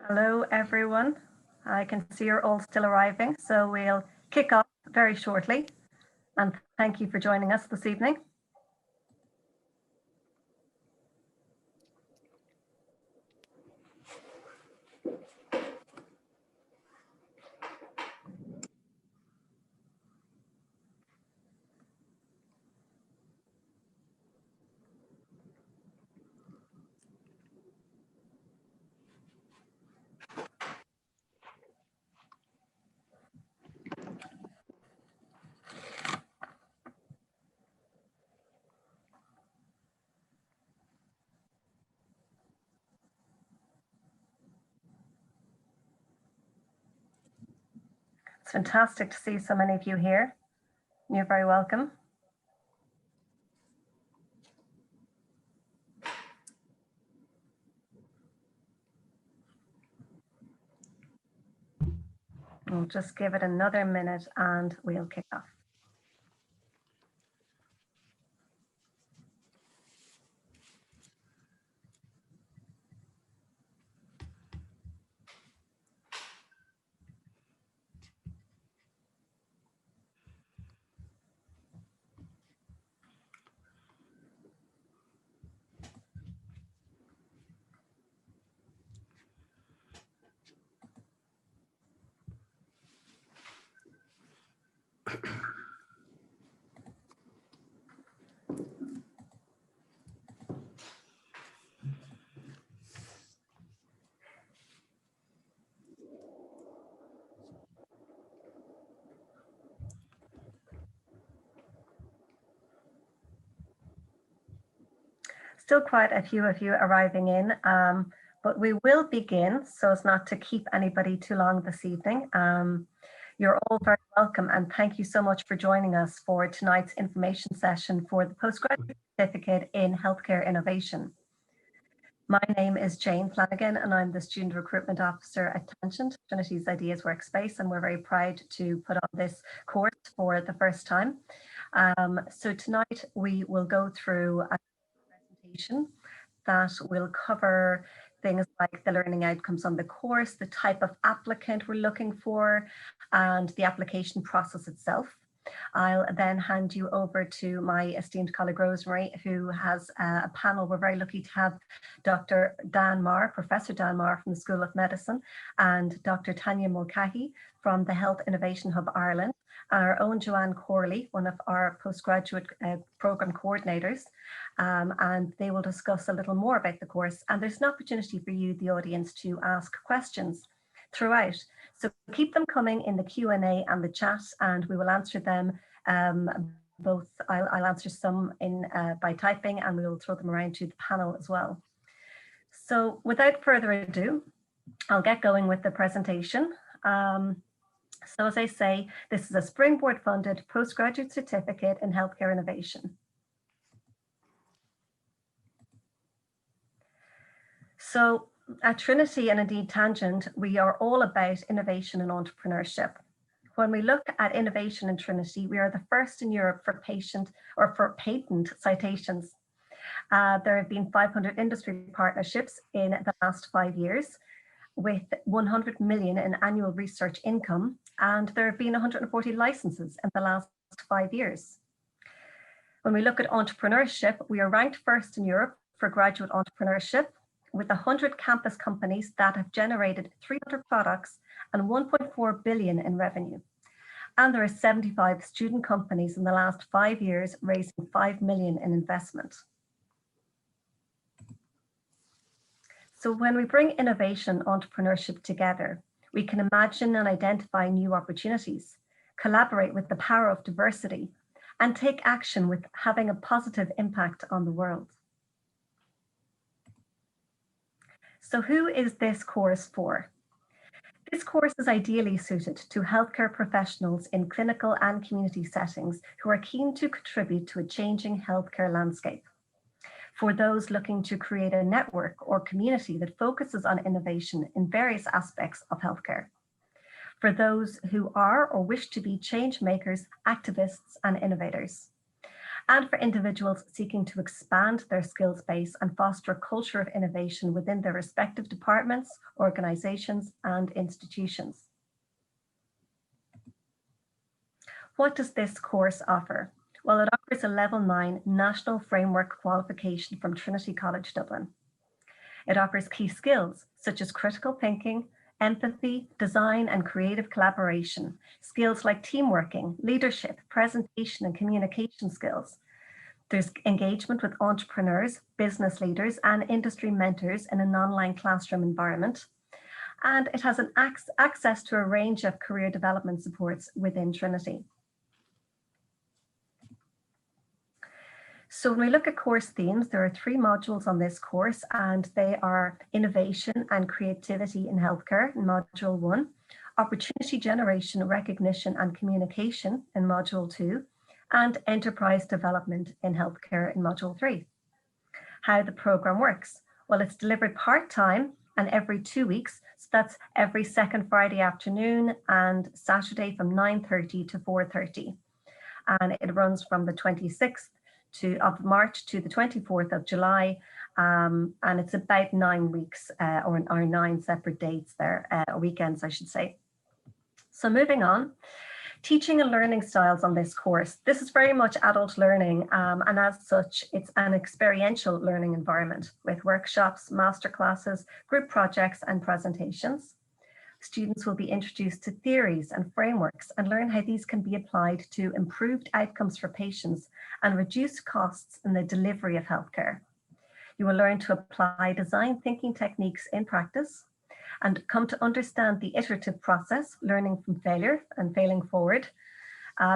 Hello, everyone. I can see you're all still arriving, so we'll kick off very shortly. And thank you for joining us this evening. It's fantastic to see so many of you here. You're very welcome. We'll just give it another minute and we'll kick off. Still quite a few of you arriving in, but we will begin so as not to keep anybody too long this evening. You're all very welcome and thank you so much for joining us for tonight's information session for the Postgraduate Certificate in Healthcare Innovation. My name is Jane Flanagan and I'm the Student Recruitment Officer at Tangent, Trinity's Ideas Workspace, and we're very proud to put on this course for the first time. So tonight we will go through a presentation that will cover things like the learning outcomes on the course, the type of applicant we're looking for, and the application process itself. I'll then hand you over to my esteemed colleague Rosemary, who has a panel. We're very lucky to have Dr. Dan Marr, Professor Dan Marr from the School of Medicine, and Dr. Tanya Mulcahy from the Health Innovation Hub Ireland, and our own Joanne Corley, one of our postgraduate program coordinators, and they will discuss a little more about the course. And there's an opportunity for you, the audience, to ask questions throughout. So keep them coming in the Q&A and the chat, and we will answer them both. I'll answer some in by typing, and we will throw them around to the panel as well. So without further ado, I'll get going with the presentation. So as I say, this is a Springboard funded postgraduate certificate in healthcare innovation. So at Trinity and indeed Tangent, we are all about innovation and entrepreneurship. When we look at innovation in Trinity, we are the first in Europe for patent citations. There have been 500 industry partnerships in the last 5 years, with 100 million in annual research income, and there have been 140 licenses in the last 5 years. When we look at entrepreneurship, we are ranked first in Europe for graduate entrepreneurship, with 100 campus companies that have generated 300 products and 1.4 billion in revenue. And there are 75 student companies in the last 5 years raising 5 million in investment. So when we bring innovation and entrepreneurship together, we can imagine and identify new opportunities, collaborate with the power of diversity, and take action with having a positive impact on the world. So who is this course for? This course is ideally suited to healthcare professionals in clinical and community settings who are keen to contribute to a changing healthcare landscape. For those looking to create a network or community that focuses on innovation in various aspects of healthcare. For those who are or wish to be change makers, activists, and innovators. and for individuals seeking to expand their skills base and foster a culture of innovation within their respective departments, organisations and institutions. What does this course offer? Well, it offers a Level 9 National Framework qualification from Trinity College Dublin. It offers key skills such as critical thinking, empathy, design and creative collaboration, skills like team working, leadership, presentation and communication skills. There's engagement with entrepreneurs, business leaders and industry mentors in an online classroom environment. And it has an access to a range of career development supports within Trinity. So when we look at course themes, there are 3 modules on this course, and they are innovation and creativity in healthcare in module 1, opportunity generation, recognition and communication in module 2, and enterprise development in healthcare in module 3. How the program works? Well, it's delivered part-time and every 2 weeks. So that's every second Friday afternoon and Saturday from 9:30 to 4:30. And it runs from the 26th of March to the 24th of July, and it's about 9 weeks or 9 separate dates there, weekends I should say. So moving on, teaching and learning styles on this course. This is very much adult learning, and as such it's an experiential learning environment with workshops, masterclasses, group projects and presentations. Students will be introduced to theories and frameworks and learn how these can be applied to improved outcomes for patients and reduce costs in the delivery of healthcare. You will learn to apply design thinking techniques in practice and come to understand the iterative process, learning from failure and failing forward.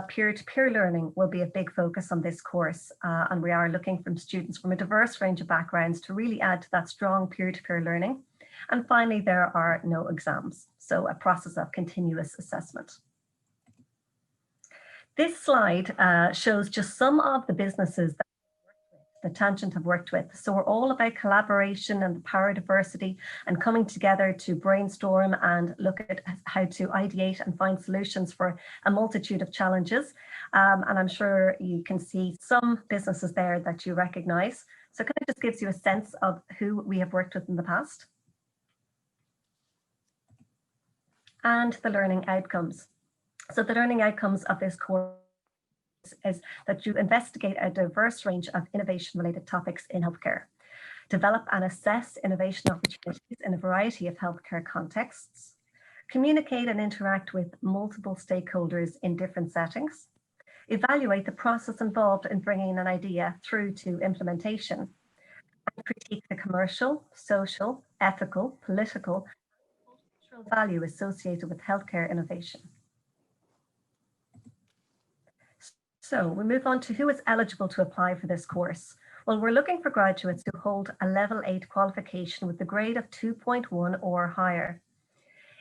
Peer-to-peer learning will be a big focus on this course, and we are looking for students from a diverse range of backgrounds to really add to that strong peer-to-peer learning. And finally, there are no exams, so a process of continuous assessment. This slide shows just some of the businesses that Tangent have worked with. So we're all about collaboration and the power of diversity and coming together to brainstorm and look at how to ideate and find solutions for a multitude of challenges. And I'm sure you can see some businesses there that you recognize. So it kind of just gives you a sense of who we have worked with in the past. And the learning outcomes. So the learning outcomes of this course is that you investigate a diverse range of innovation-related topics in healthcare, develop and assess innovation opportunities in a variety of healthcare contexts, communicate and interact with multiple stakeholders in different settings, evaluate the process involved in bringing an idea through to implementation, and critique the commercial, social, ethical, political, and cultural value associated with healthcare innovation. So we move on to who is eligible to apply for this course. Well, we're looking for graduates who hold a level 8 qualification with a grade of 2.1 or higher.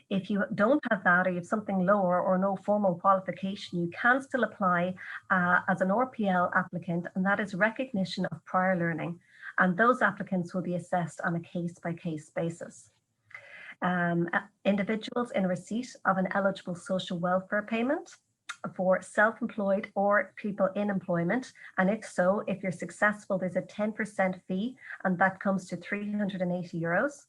If you don't have that, or you have something lower or no formal qualification, you can still apply as an RPL applicant, and that is recognition of prior learning. And those applicants will be assessed on a case-by-case basis. Individuals in receipt of an eligible social welfare payment for self-employed or people in employment, and if so, if you're successful, there's a 10% fee, and that comes to €380.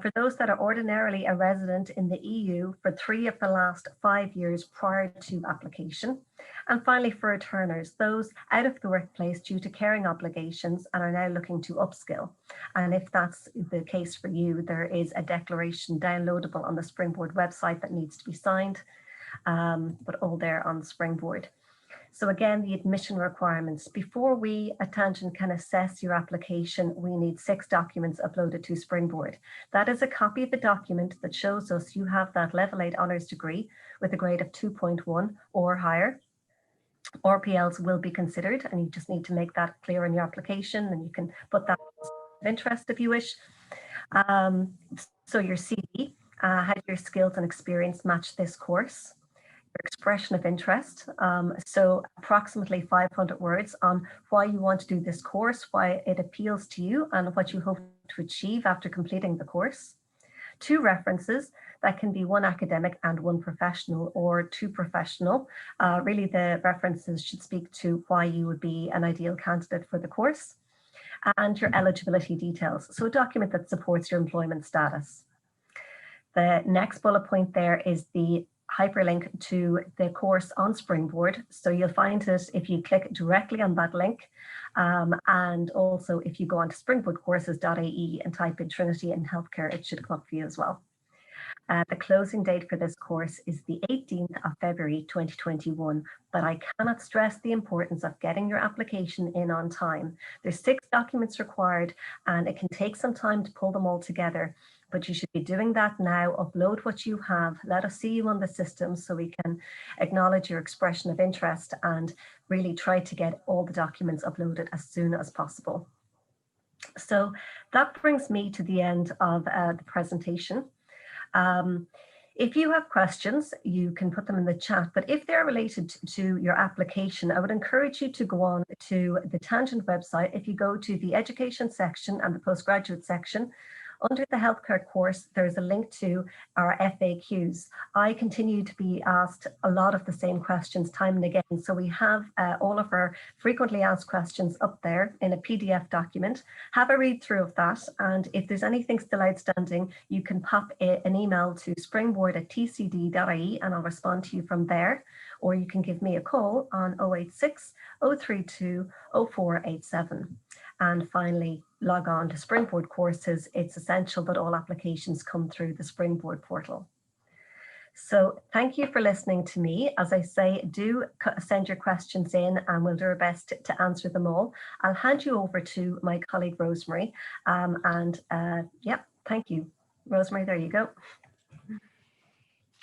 For those that are ordinarily a resident in the EU for 3 of the last 5 years prior to application. And finally, for returners, those out of the workplace due to caring obligations and are now looking to upskill. And if that's the case for you, there is a declaration downloadable on the Springboard website that needs to be signed, but all there on Springboard. So again, the admission requirements. Before we at Tangent can assess your application, we need 6 documents uploaded to Springboard. That is a copy of the document that shows us you have that level 8 honours degree with a grade of 2.1 or higher. RPLs will be considered, and you just need to make that clear in your application, and you can put that of interest if you wish. So your CV, how do your skills and experience match this course? Expression of interest, so approximately 500 words on why you want to do this course, why it appeals to you, and what you hope to achieve after completing the course. 2 references, That can be one academic and one professional, or two professional. Really, the references should speak to why you would be an ideal candidate for the course, and your eligibility details. So a document that supports your employment status. The next bullet point there is the hyperlink to the course on Springboard. So you'll find it if you click directly on that link. And also if you go onto springboardcourses.ie and type in Trinity in healthcare, it should come up for you as well. The closing date for this course is the 18th of February 2021, but I cannot stress the importance of getting your application in on time. There's 6 documents required, and it can take some time to pull them all together, but you should be doing that now. Upload what you have. Let us see you on the system so we can acknowledge your expression of interest, and really try to get all the documents uploaded as soon as possible. So that brings me to the end of the presentation. If you have questions, you can put them in the chat, but if they're related to your application, I would encourage you to go on to the Tangent website. If you go to the education section and the postgraduate section, under the healthcare course, there's a link to our FAQs. I continue to be asked a lot of the same questions time and again. So we have all of our frequently asked questions up there in a PDF document. Have a read through of that. And if there's anything still outstanding, you can pop an email to springboard@tcd.ie and I'll respond to you from there. Or you can give me a call on 086 032 0487. And finally, log on to Springboard courses. It's essential that all applications come through the Springboard portal. So thank you for listening to me. As I say, do send your questions in and we'll do our best to answer them all. I'll hand you over to my colleague, Rosemary. Yeah, thank you. Rosemary, there you go.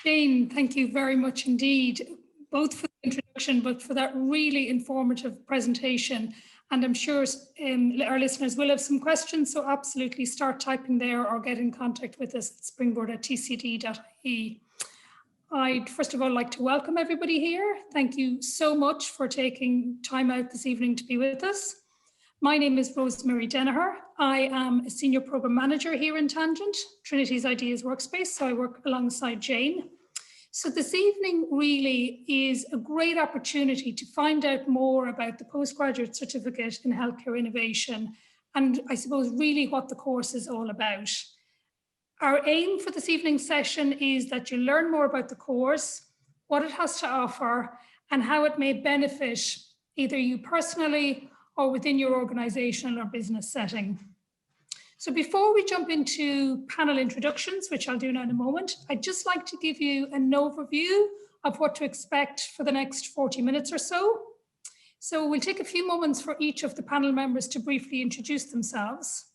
Jane, thank you very much indeed, both for the introduction, but for that really informative presentation. And I'm sure our listeners will have some questions, so absolutely start typing there or get in contact with us at springboard@tcd.ie. I'd first of all like to welcome everybody here. Thank you so much for taking time out this evening to be with us. My name is Rosemary Denneher. I am a Senior Programme Manager here in Tangent, Trinity's Ideas Workspace, so I work alongside Jane. So this evening really is a great opportunity to find out more about the Postgraduate Certificate in Healthcare Innovation, and I suppose really what the course is all about. Our aim for this evening's session is that you learn more about the course, what it has to offer, and how it may benefit either you personally or within your organizational or business setting. So before we jump into panel introductions, which I'll do now in a moment, I'd just like to give you an overview of what to expect for the next 40 minutes or so. So we'll take a few moments for each of the panel members to briefly introduce themselves.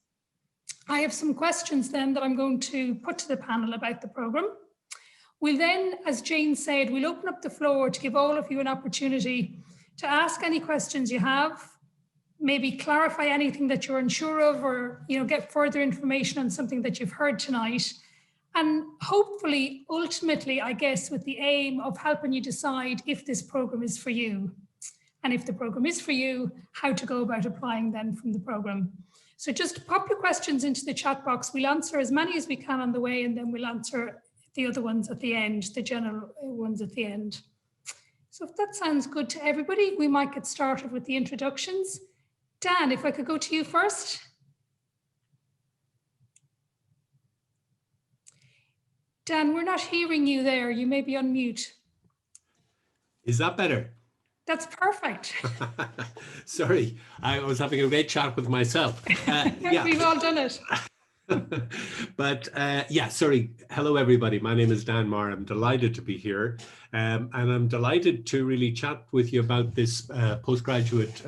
I have some questions then that I'm going to put to the panel about the programme. We'll then, as Jane said, we'll open up the floor to give all of you an opportunity to ask any questions you have, maybe clarify anything that you're unsure of, or get further information on something that you've heard tonight. And hopefully, ultimately, I guess, with the aim of helping you decide if this programme is for you. And if the programme is for you, how to go about applying then from the programme. So just pop your questions into the chat box. We'll answer as many as we can on the way, and then we'll answer the other ones at the end, the general ones at the end. So if that sounds good to everybody, we might get started with the introductions. Dan, if I could go to you first. Dan, we're not hearing you there. You may be on mute. Is that better? That's perfect. Sorry, I was having a great chat with myself. Yeah. We've all done it. But yeah, sorry. Hello, everybody. My name is Dan Marr. I'm delighted to be here. And I'm delighted to really chat with you about this postgraduate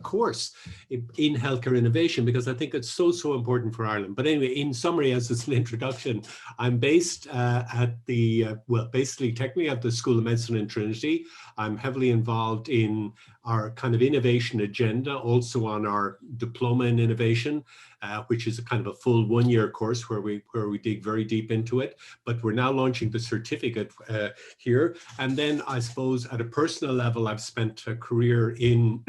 course in healthcare innovation, because I think it's so important for Ireland. But anyway, in summary, as it's an introduction, I'm based at the, well, basically technically at the School of Medicine in Trinity. I'm heavily involved in our kind of innovation agenda, also on our diploma in innovation, which is a kind of a full one-year course where we dig very deep into it. But we're now launching the certificate here. And then I suppose at a personal level, I've spent a career in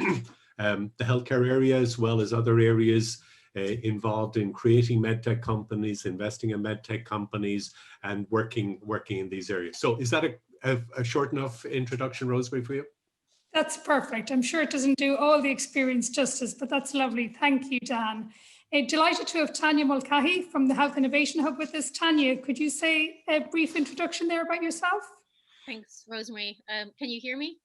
the healthcare area as well as other areas involved in creating medtech companies, investing in medtech companies, and working in these areas. So is that a short enough introduction, Rosemary, for you? That's perfect. I'm sure it doesn't do all the experience justice, but that's lovely. Thank you, Dan. Delighted to have Tanya Mulcahy from the Health Innovation Hub with us. Tanya, could you say a brief introduction there about yourself? Thanks, Rosemary. Can you hear me?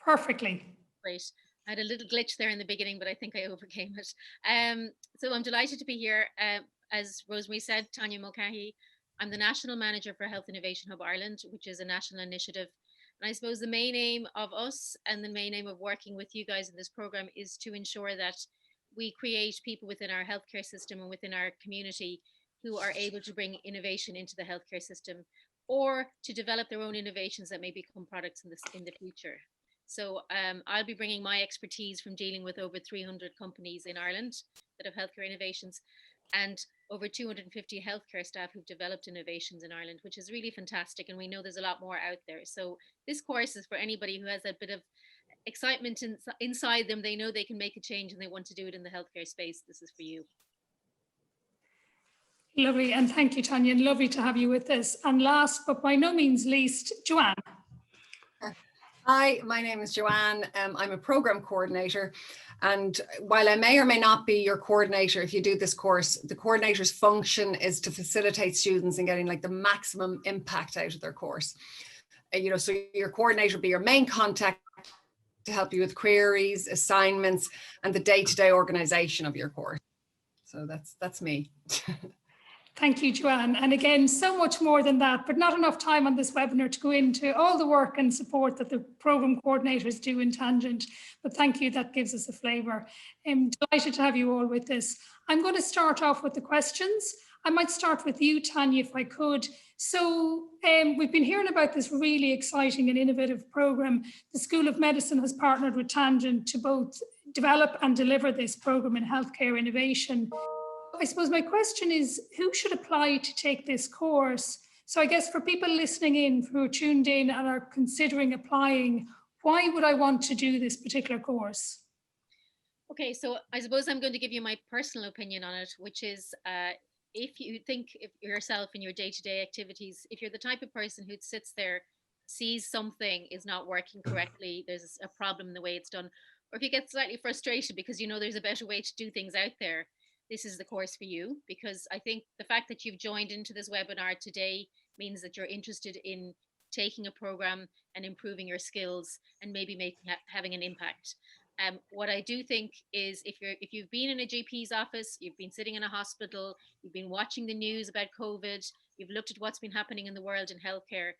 Perfectly. Great. I had a little glitch there in the beginning, but I think I overcame it. So I'm delighted to be here. As Rosemary said, Tanya Mulcahy. I'm the National Manager for Health Innovation Hub Ireland, which is a national initiative. And I suppose the main aim of us and the main aim of working with you guys in this program is to ensure that we create people within our healthcare system and within our community who are able to bring innovation into the healthcare system, or to develop their own innovations that may become products in the future. So I'll be bringing my expertise from dealing with over 300 companies in Ireland that have healthcare innovations, and over 250 healthcare staff who've developed innovations in Ireland, which is really fantastic. And we know there's a lot more out there. So this course is for anybody who has a bit of excitement inside them. They know they can make a change and they want to do it in the healthcare space. This is for you. Lovely. And thank you, Tanya. And lovely to have you with us. And last, but by no means least, Joanne. Hi, my name is Joanne. I'm a program coordinator. And while I may or may not be your coordinator, if you do this course, the coordinator's function is to facilitate students in getting like the maximum impact out of their course. So your coordinator will be your main contact to help you with queries, assignments, and the day-to-day organization of your course. So that's me. Thank you, Joanne. And again, so much more than that, but not enough time on this webinar to go into all the work and support that the program coordinators do in Tangent. But thank you, that gives us a flavour. I'm delighted to have you all with this. I'm going to start off with the questions. I might start with you, Tanya, if I could. So we've been hearing about this really exciting and innovative program. The School of Medicine has partnered with Tangent to both develop and deliver this program in healthcare innovation. I suppose my question is, who should apply to take this course? So I guess for people listening in who are tuned in and are considering applying, why would I want to do this particular course? Okay, so I suppose I'm going to give you my personal opinion on it, which is if you think if yourself in your day-to-day activities, if you're the type of person who sits there, sees something is not working correctly, there's a problem in the way it's done, or if you get slightly frustrated because you know there's a better way to do things out there, this is the course for you. Because I think the fact that you've joined into this webinar today means that you're interested in taking a program and improving your skills and maybe having an impact. What I do think is if you've been in a GP's office, you've been sitting in a hospital, you've been watching the news about COVID, you've looked at what's been happening in the world in healthcare,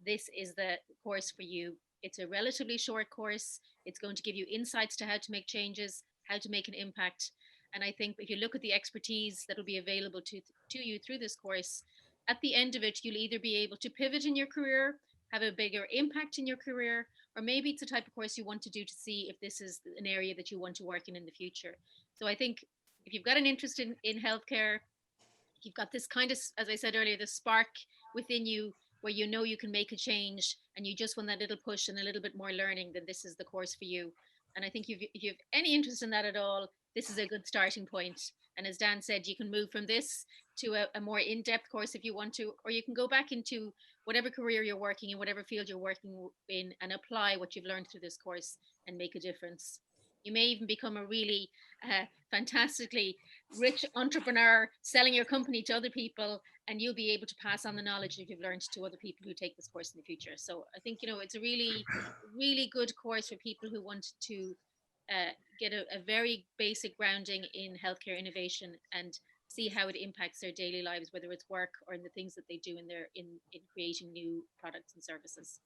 this is the course for you. It's a relatively short course. It's going to give you insights to how to make changes, how to make an impact. And I think if you look at the expertise that will be available to you through this course, at the end of it, you'll either be able to pivot in your career, have a bigger impact in your career, or maybe it's a type of course you want to do to see if this is an area that you want to work in the future. So I think if you've got an interest in healthcare, you've got this kind of, as I said earlier, the spark within you where you know you can make a change and you just want that little push and a little bit more learning, then this is the course for you. And I think if you have any interest in that at all, this is a good starting point. And as Dan said, you can move from this to a more in-depth course if you want to, or you can go back into whatever career you're working in, whatever field you're working in, and apply what you've learned through this course and make a difference. You may even become a really fantastically rich entrepreneur selling your company to other people, and you'll be able to pass on the knowledge that you've learned to other people who take this course in the future. So I think, it's a really, really good course for people who want to get a very basic grounding in healthcare innovation and see how it impacts their daily lives, whether it's work or in the things that they do in creating new products and services.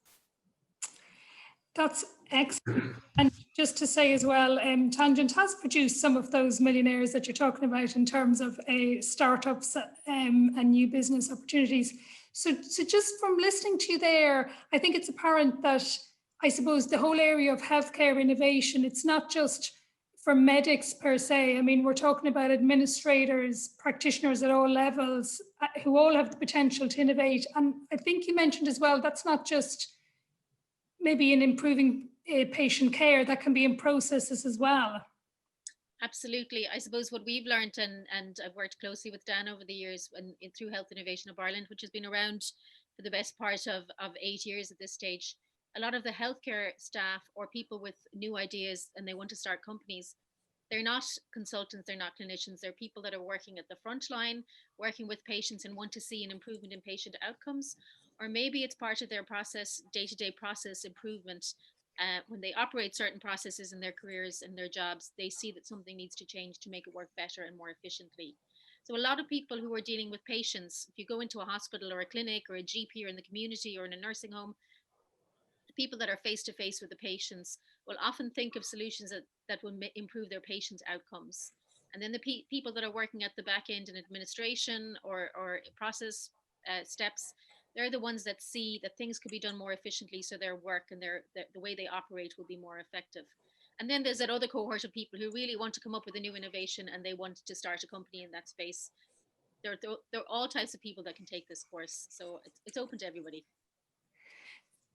That's excellent. And just to say as well, Tangent has produced some of those millionaires that you're talking about in terms of startups and new business opportunities. So just from listening to you there, I think it's apparent that I suppose the whole area of healthcare innovation, it's not just for medics per se. I mean, we're talking about administrators, practitioners at all levels who all have the potential to innovate. And I think you mentioned as well, that's not just maybe in improving patient care, that can be in processes as well. Absolutely. I suppose what we've learned, and I've worked closely with Dan over the years and through Health Innovation of Ireland, which has been around for the best part of 8 years at this stage. A lot of the healthcare staff or people with new ideas and they want to start companies, they're not consultants, they're not clinicians, they're people that are working at the front line, working with patients and want to see an improvement in patient outcomes. Or maybe it's part of their process, day-to-day process improvement. When they operate certain processes in their careers and their jobs, they see that something needs to change to make it work better and more efficiently. So a lot of people who are dealing with patients, if you go into a hospital or a clinic or a GP or in the community or in a nursing home, the people that are face to face with the patients will often think of solutions that will improve their patient outcomes. And then the people that are working at the back end in administration or process steps, they're the ones that see that things could be done more efficiently so their work and the way they operate will be more effective. And then there's that other cohort of people who really want to come up with a new innovation and they want to start a company in that space. There are all types of people that can take this course. So it's open to everybody.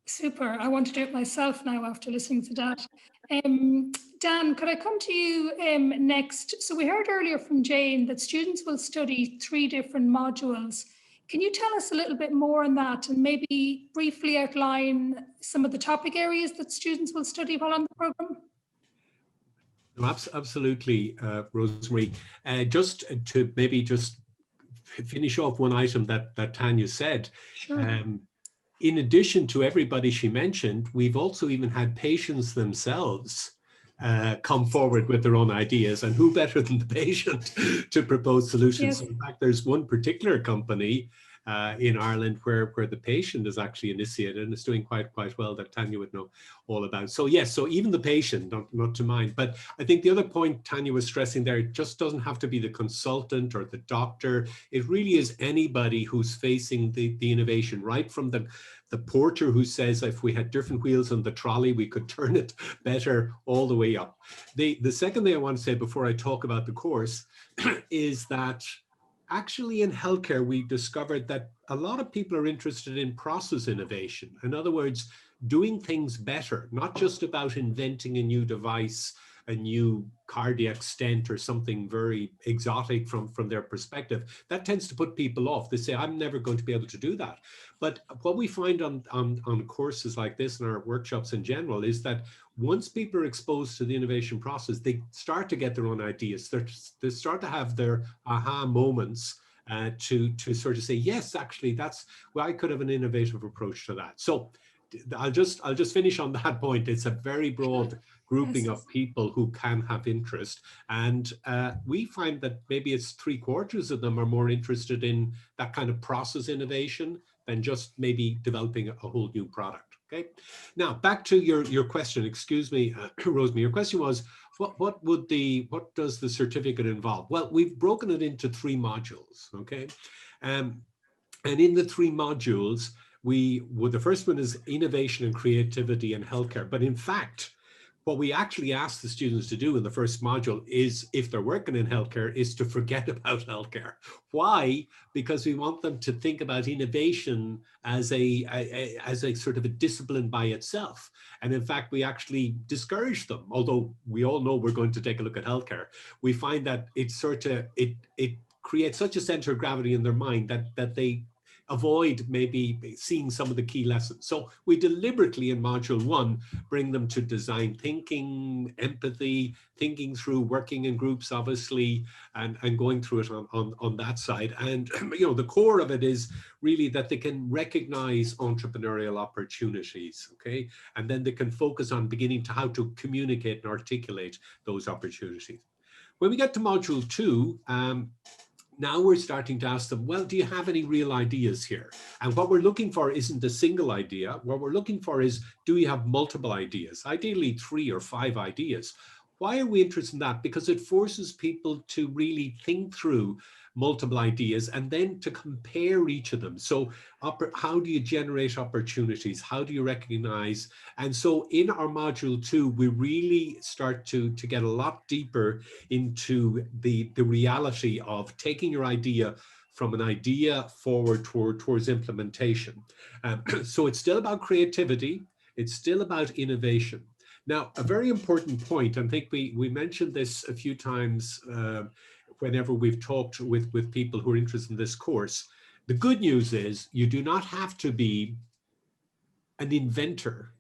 Super. I want to do it myself now after listening to that. Dan, could I come to you next? So we heard earlier from Jane that students will study 3 different modules. Can you tell us a little bit more on that and maybe briefly outline some of the topic areas that students will study while on the programme? Absolutely, Rosemary. Just to maybe just finish off one item that Tanya said. Sure. In addition to everybody she mentioned, we've also even had patients themselves come forward with their own ideas, and who better than the patient to propose solutions? Yes. So in fact, there's one particular company in Ireland where the patient is actually initiated and is doing quite well that Tanya would know all about. So yes, so even the patient, not to mind. But I think the other point Tanya was stressing there, it just doesn't have to be the consultant or the doctor. It really is anybody who's facing the innovation, right from the porter who says if we had different wheels on the trolley, we could turn it better, all the way up. The second thing I want to say before I talk about the course is that actually in healthcare, we discovered that a lot of people are interested in process innovation. In other words, doing things better, not just about inventing a new device, a new cardiac stent or something very exotic from their perspective. That tends to put people off. They say, I'm never going to be able to do that. But what we find on courses like this and our workshops in general is that once people are exposed to the innovation process, they start to get their own ideas. They start to have their aha moments to sort of say, yes, actually, I could have an innovative approach to that. So I'll just finish on that point. It's a very broad grouping of people who can have interest. And we find that maybe it's 3/4 of them are more interested in that kind of process innovation than just maybe developing a whole new product. Okay. Now back to your question. Excuse me, Rosemary. Your question was, what does the certificate involve? Well, we've broken it into 3 modules. Okay, and in the 3 modules, the first one is innovation and creativity in healthcare. But in fact, what we actually ask the students to do in the first module is, if they're working in healthcare, is to forget about healthcare. Why? Because we want them to think about innovation as a sort of a discipline by itself. And in fact, we actually discourage them, although we all know we're going to take a look at healthcare. We find that it creates such a center of gravity in their mind that they avoid maybe seeing some of the key lessons. So we deliberately in module 1 bring them to design thinking, empathy, thinking through working in groups, obviously, and going through it on that side. And the core of it is really that they can recognize entrepreneurial opportunities, okay? And then they can focus on beginning to how to communicate and articulate those opportunities. When we get to module 2, now we're starting to ask them, well, do you have any real ideas here? And what we're looking for isn't a single idea. What we're looking for is, do you have multiple ideas? Ideally 3 or 5 ideas. Why are we interested in that? Because it forces people to really think through multiple ideas and then to compare each of them. So how do you generate opportunities? How do you recognize? And so in our module 2, we really start to get a lot deeper into the reality of taking your idea from an idea forward towards implementation. So it's still about creativity. It's still about innovation. Now, a very important point, I think we mentioned this a few times whenever we've talked with people who are interested in this course. The good news is you do not have to be an inventor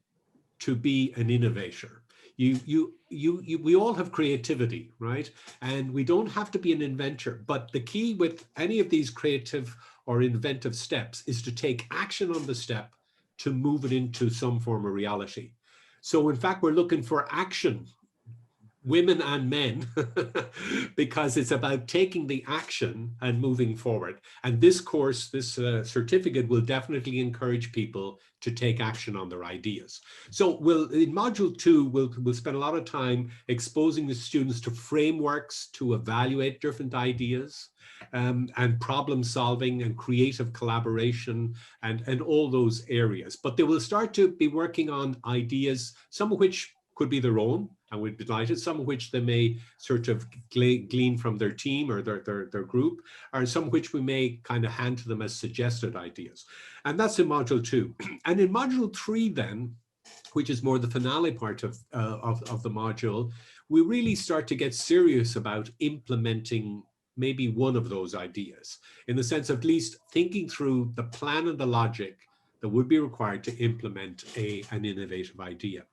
to be an innovator. We all have creativity, right? And we don't have to be an inventor. But the key with any of these creative or inventive steps is to take action on the step to move it into some form of reality. So in fact, we're looking for action, women and men, because it's about taking the action and moving forward. And this course, this certificate will definitely encourage people to take action on their ideas. So in module 2, we'll spend a lot of time exposing the students to frameworks to evaluate different ideas, and problem solving and creative collaboration and all those areas. But they will start to be working on ideas, some of which could be their own, and we'd be delighted, some of which they may sort of glean from their team or their group, or some of which we may kind of hand to them as suggested ideas. And that's in module 2. And in module 3 then, which is more the finale part of the module, we really start to get serious about implementing maybe one of those ideas, in the sense of at least thinking through the plan and the logic that would be required to implement an innovative idea.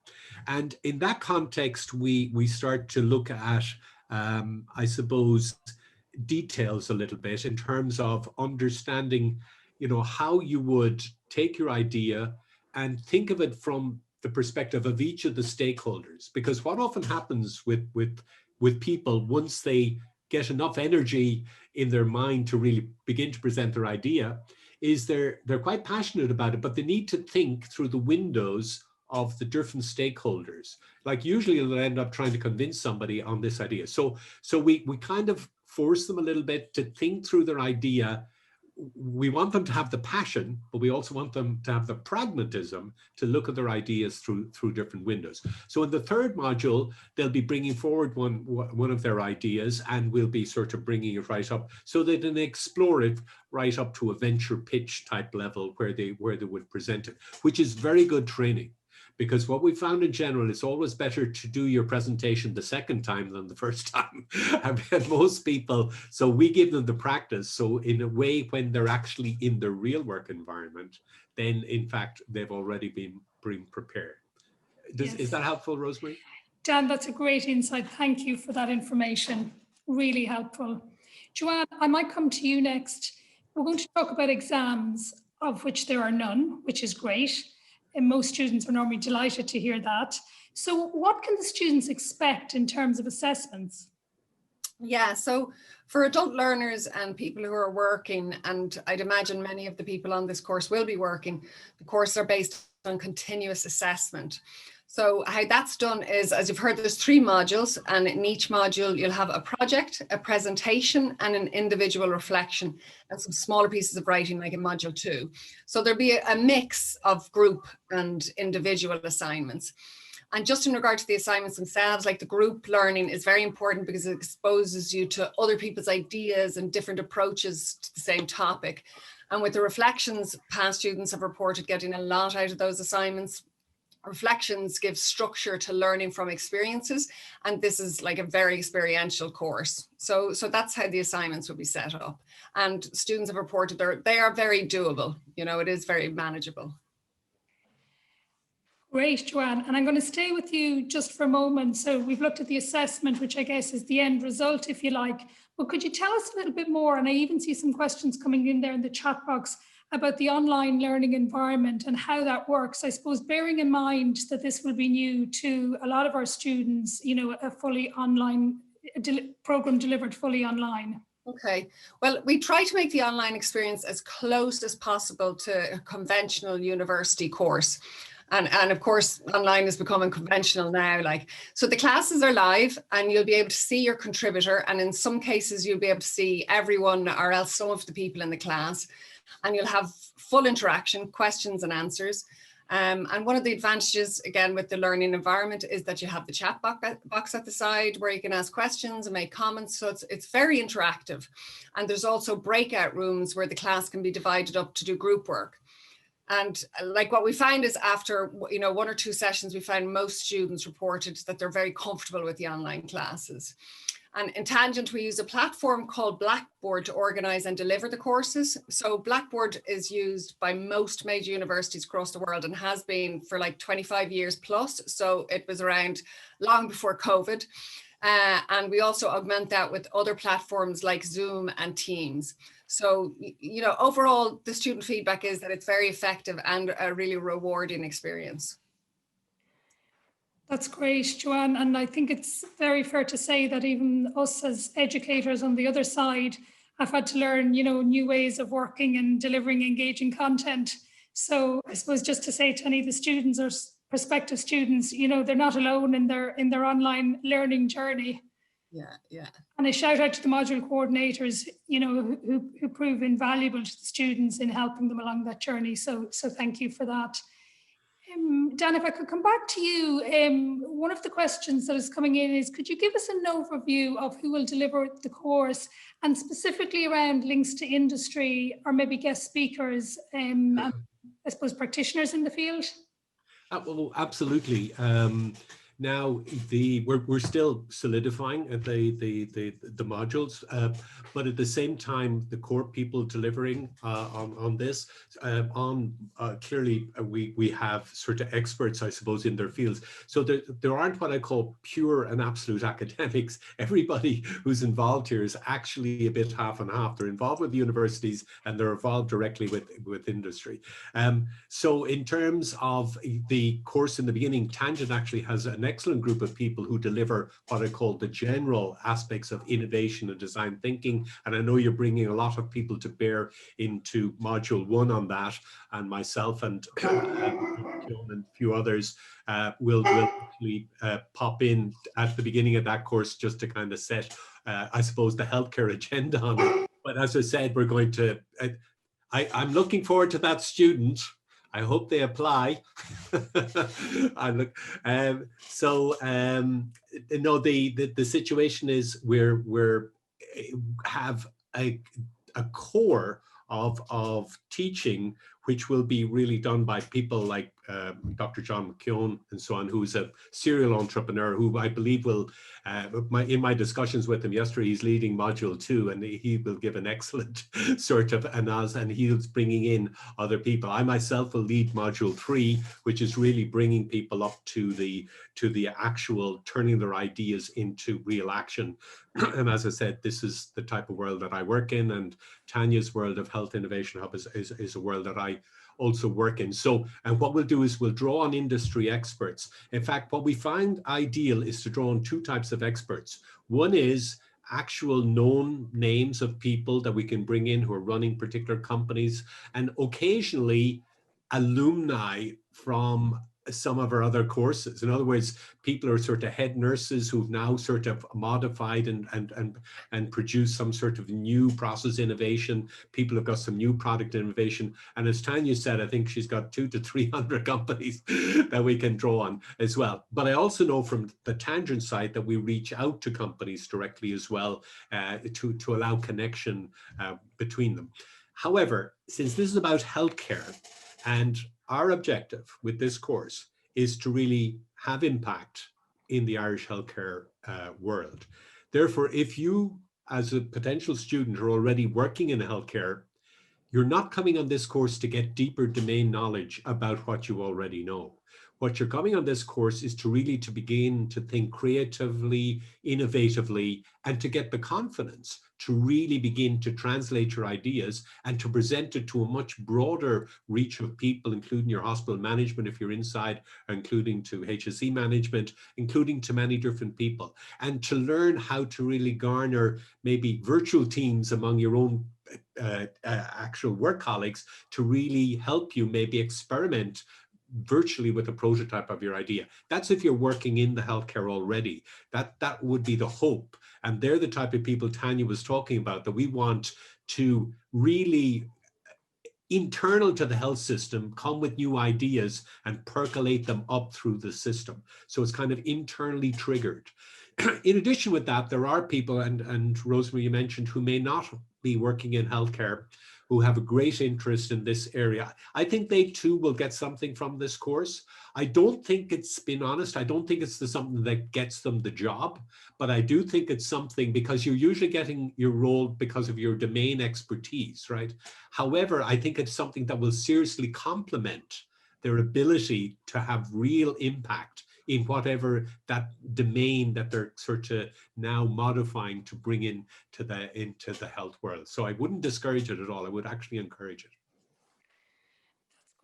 And in that context, we start to look at, I suppose, details a little bit in terms of understanding, how you would take your idea and think of it from the perspective of each of the stakeholders. Because what often happens with people, once they get enough energy in their mind to really begin to present their idea, is they're quite passionate about it, but they need to think through the windows of the different stakeholders. Like usually they'll end up trying to convince somebody on this idea. So we kind of force them a little bit to think through their idea. We want them to have the passion, but we also want them to have the pragmatism to look at their ideas through different windows. So in the third module, they'll be bringing forward one of their ideas, and we'll be sort of bringing it right up so they can explore it right up to a venture pitch type level where they would present it, which is very good training. Because what we found in general, it's always better to do your presentation the second time than the first time. And most people, so we give them the practice. So in a way, when they're actually in the real work environment, then in fact, they've already been prepared. Yes. Is that helpful, Rosemary? Dan, that's a great insight. Thank you for that information. Really helpful. Joanne, I might come to you next. We're going to talk about exams, of which there are none, which is great. And most students are normally delighted to hear that. So what can the students expect in terms of assessments? Yeah, so for adult learners and people who are working, and I'd imagine many of the people on this course will be working, the courses are based on continuous assessment. So how that's done is, as you've heard, there's 3 modules, and in each module you'll have a project, a presentation, and an individual reflection, and some smaller pieces of writing like in module 2. So there'll be a mix of group and individual assignments. And just in regard to the assignments themselves, like the group learning is very important because it exposes you to other people's ideas and different approaches to the same topic. And with the reflections, past students have reported getting a lot out of those assignments. Reflections give structure to learning from experiences, and this is like a very experiential course. So that's how the assignments will be set up. And students have reported they are very doable. It is very manageable. Great, Joanne. And I'm going to stay with you just for a moment. So we've looked at the assessment, which I guess is the end result, if you like. But could you tell us a little bit more? And I even see some questions coming in there in the chat box about the online learning environment and how that works. I suppose bearing in mind that this will be new to a lot of our students, a fully online program delivered fully online. Okay, well, we try to make the online experience as close as possible to a conventional university course. And of course, online is becoming conventional now. So the classes are live and you'll be able to see your contributor. And in some cases, you'll be able to see everyone or else some of the people in the class. And you'll have full interaction, questions and answers. And one of the advantages, again, with the learning environment is that you have the chat box at the side where you can ask questions and make comments. So it's very interactive. And there's also breakout rooms where the class can be divided up to do group work. And like what we find is after, you know, 1 or 2 sessions, we find most students reported that they're very comfortable with the online classes. And in Tangent, we use a platform called Blackboard to organize and deliver the courses. So Blackboard is used by most major universities across the world and has been for like 25 years plus. So it was around long before COVID. And we also augment that with other platforms like Zoom and Teams. So, you know, overall, the student feedback is that it's very effective and a really rewarding experience. That's great, Joanne. And I think it's very fair to say that even us as educators on the other side have had to learn, you know, new ways of working and delivering engaging content. So I suppose just to say to any of the students or prospective students, you know, they're not alone in their online learning journey. Yeah. And a shout out to the module coordinators, you know, who prove invaluable to the students in helping them along that journey. So thank you for that. Dan, if I could come back to you, one of the questions that is coming in is, could you give us an overview of who will deliver the course, and specifically around links to industry or maybe guest speakers, and I suppose practitioners in the field? Well, absolutely. Now we're still solidifying the modules, but at the same time, the core people delivering on this clearly we have sort of experts, I suppose, in their fields. So there aren't what I call pure and absolute academics. Everybody who's involved here is actually a bit half and half. They're involved with the universities and they're involved directly with industry. So in terms of the course in the beginning, Tangent actually has an excellent group of people who deliver what I call the general aspects of innovation and design thinking. And I know you're bringing a lot of people to bear into module 1 on that, and myself and a few others will actually pop in at the beginning of that course just to kind of set, I suppose, the healthcare agenda on it. But as I said, we're going to, I'm looking forward to that student. I hope they apply. No, the situation is we have a core of teaching, which will be really done by people like Dr. John McKeown and so on, who's a serial entrepreneur who I believe will, in my discussions with him yesterday, he's leading module 2 and he will give an excellent sort of analysis, and he's bringing in other people. I myself will lead module 3, which is really bringing people up to the actual turning their ideas into real action. And as I said, this is the type of world that I work in, and Tanya's world of Health Innovation Hub is a world that I also work in. So, and what we'll do is we'll draw on industry experts. In fact, what we find ideal is to draw on 2 types of experts. One is actual known names of people that we can bring in who are running particular companies, and occasionally alumni from some of our other courses. In other words, people are sort of head nurses who've now sort of modified and produced some sort of new process innovation. People have got some new product innovation. And as Tanya said, I think she's got 200 to 300 companies that we can draw on as well. But I also know from the Tangent side that we reach out to companies directly as well to allow connection between them. However, since this is about healthcare, and our objective with this course is to really have impact in the Irish healthcare world. Therefore, if you, as a potential student, are already working in healthcare, you're not coming on this course to get deeper domain knowledge about what you already know. What you're coming on this course is to really to begin to think creatively, innovatively, and to get the confidence to really begin to translate your ideas and to present it to a much broader reach of people, including your hospital management if you're inside, including to HSE management, including to many different people, and to learn how to really garner maybe virtual teams among your own actual work colleagues to really help you maybe experiment virtually with a prototype of your idea. That's if you're working in the healthcare already. That would be the hope. And they're the type of people Tanya was talking about that we want to really internal to the health system come with new ideas and percolate them up through the system. So it's kind of internally triggered. In addition with that, there are people, and Rosemary, you mentioned, who may not be working in healthcare, who have a great interest in this area. I think they too will get something from this course. I don't think it's, been honest, I don't think it's something that gets them the job, but I do think it's something, because you're usually getting your role because of your domain expertise, right? However, I think it's something that will seriously complement their ability to have real impact in whatever that domain that they're sort of now modifying to bring into the health world. So I wouldn't discourage it at all. I would actually encourage it.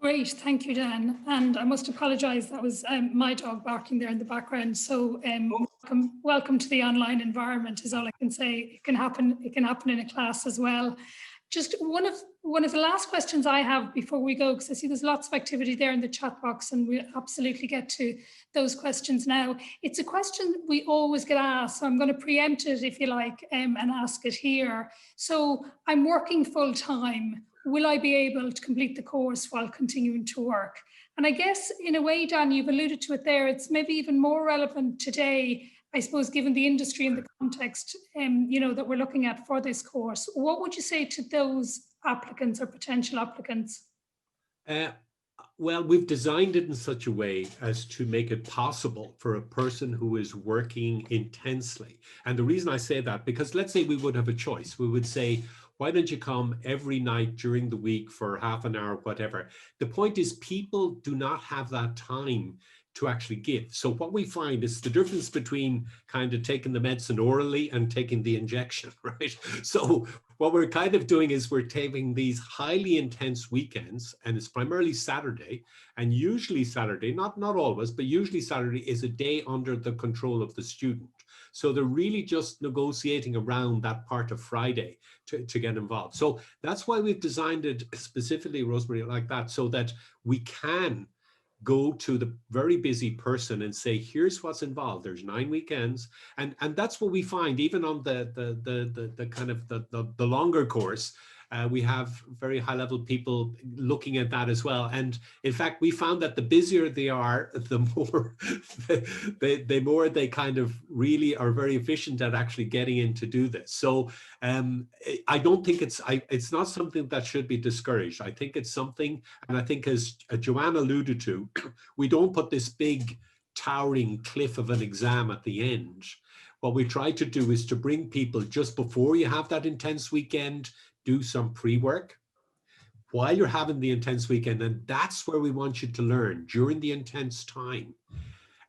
Great, thank you, Dan. And I must apologise, that was my dog barking there in the background. So welcome to the online environment is all I can say. It can happen in a class as well. Just one of the last questions I have before we go, because I see there's lots of activity there in the chat box, and we'll absolutely get to those questions now. It's a question we always get asked, so I'm going to preempt it, if you like, and ask it here. So I'm working full time. Will I be able to complete the course while continuing to work? And I guess in a way, Dan, you've alluded to it there. It's maybe even more relevant today, I suppose, given the industry and the context, that we're looking at for this course. What would you say to those applicants or potential applicants? Well, we've designed it in such a way as to make it possible for a person who is working intensely. And the reason I say that, because let's say we would have a choice. We would say, why don't you come every night during the week for half an hour, whatever. The point is, people do not have that time to actually give. So what we find is the difference between kind of taking the medicine orally and taking the injection, right? So what we're kind of doing is we're taking these highly intense weekends, and it's primarily Saturday, and usually Saturday, not always, but usually Saturday is a day under the control of the student. So they're really just negotiating around that part of Friday to get involved. So that's why we've designed it specifically, Rosemary, like that, so that we can go to the very busy person and say, here's what's involved. There's 9 weekends. And that's what we find, even on the kind of the longer course. We have very high level people looking at that as well. And in fact, we found that the busier they are, the more they kind of really are very efficient at actually getting in to do this. So I don't think it's not something that should be discouraged. I think it's something, and I think as Joanne alluded to, we don't put this big towering cliff of an exam at the end. What we try to do is to bring people just before you have that intense weekend, do some pre-work while you're having the intense weekend. And that's where we want you to learn during the intense time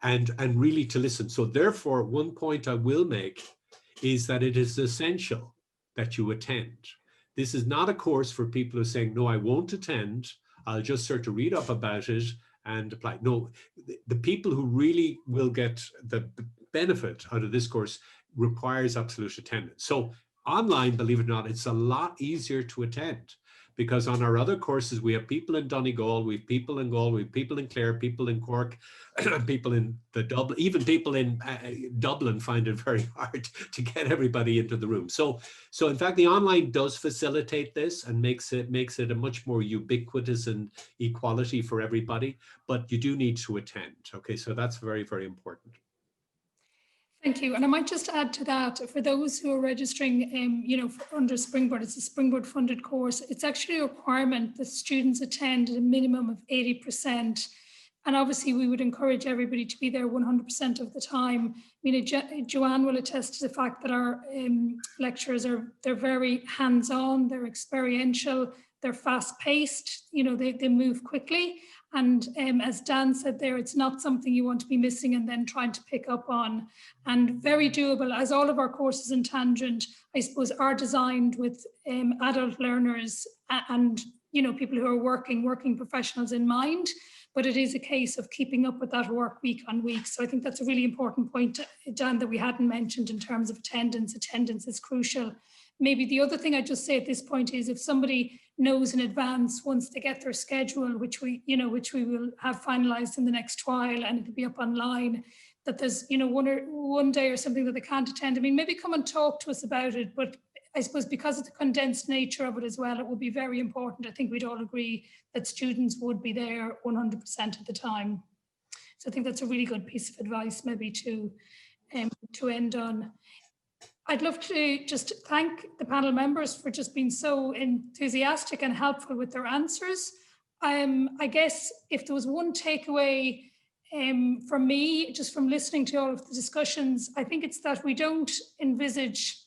and really to listen. So therefore, one point I will make is that it is essential that you attend. This is not a course for people who are saying, no, I won't attend. I'll just start to read up about it and apply. No, the people who really will get the benefit out of this course requires absolute attendance. So online, believe it or not, it's a lot easier to attend, because on our other courses, we have people in Donegal, we have people in Galway, we have people in Clare, people in Cork, people in the Dublin, even people in Dublin find it very hard to get everybody into the room. So in fact, the online does facilitate this and makes it a much more ubiquitous and equality for everybody, but you do need to attend. Okay, so that's very, very important. Thank you. And I might just add to that, for those who are registering, under Springboard, it's a Springboard funded course. It's actually a requirement that students attend at a minimum of 80%. And obviously we would encourage everybody to be there 100% of the time. I mean, Joanne will attest to the fact that our lecturers they're very hands-on, they're experiential, they're fast-paced, they move quickly. And as Dan said there, it's not something you want to be missing and then trying to pick up on. And very doable, as all of our courses in Tangent, I suppose, are designed with adult learners and people who are working professionals in mind. But it is a case of keeping up with that work week on week. So I think that's a really important point, Dan, that we hadn't mentioned in terms of attendance. Attendance is crucial. Maybe the other thing I'd just say at this point is, if somebody knows in advance, once they get their schedule, which we will have finalized in the next while, and it'll be up online, that there's one day or something that they can't attend. I mean, maybe come and talk to us about it. But I suppose because of the condensed nature of it as well, it would be very important. I think we'd all agree that students would be there 100% of the time. So I think that's a really good piece of advice, maybe to end on. I'd love to just thank the panel members for just being so enthusiastic and helpful with their answers. I guess if there was one takeaway for me, just from listening to all of the discussions, I think it's that we don't envisage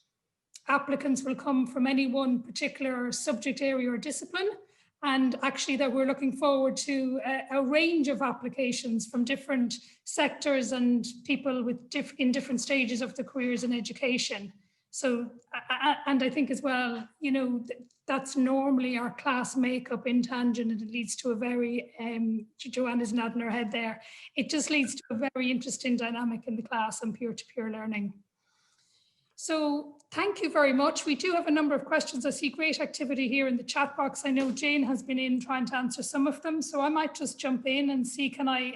applicants will come from any one particular subject area or discipline, and actually that we're looking forward to a range of applications from different sectors and people with in different stages of their careers in education. So, and I think as well, you know, that's normally our class makeup in Tangent, and it leads to a very, Joanna's nodding her head there, it just leads to a very interesting dynamic in the class and peer-to-peer learning. So thank you very much. We do have a number of questions. I see great activity here in the chat box. I know Jane has been in trying to answer some of them, so I might just jump in and see, can I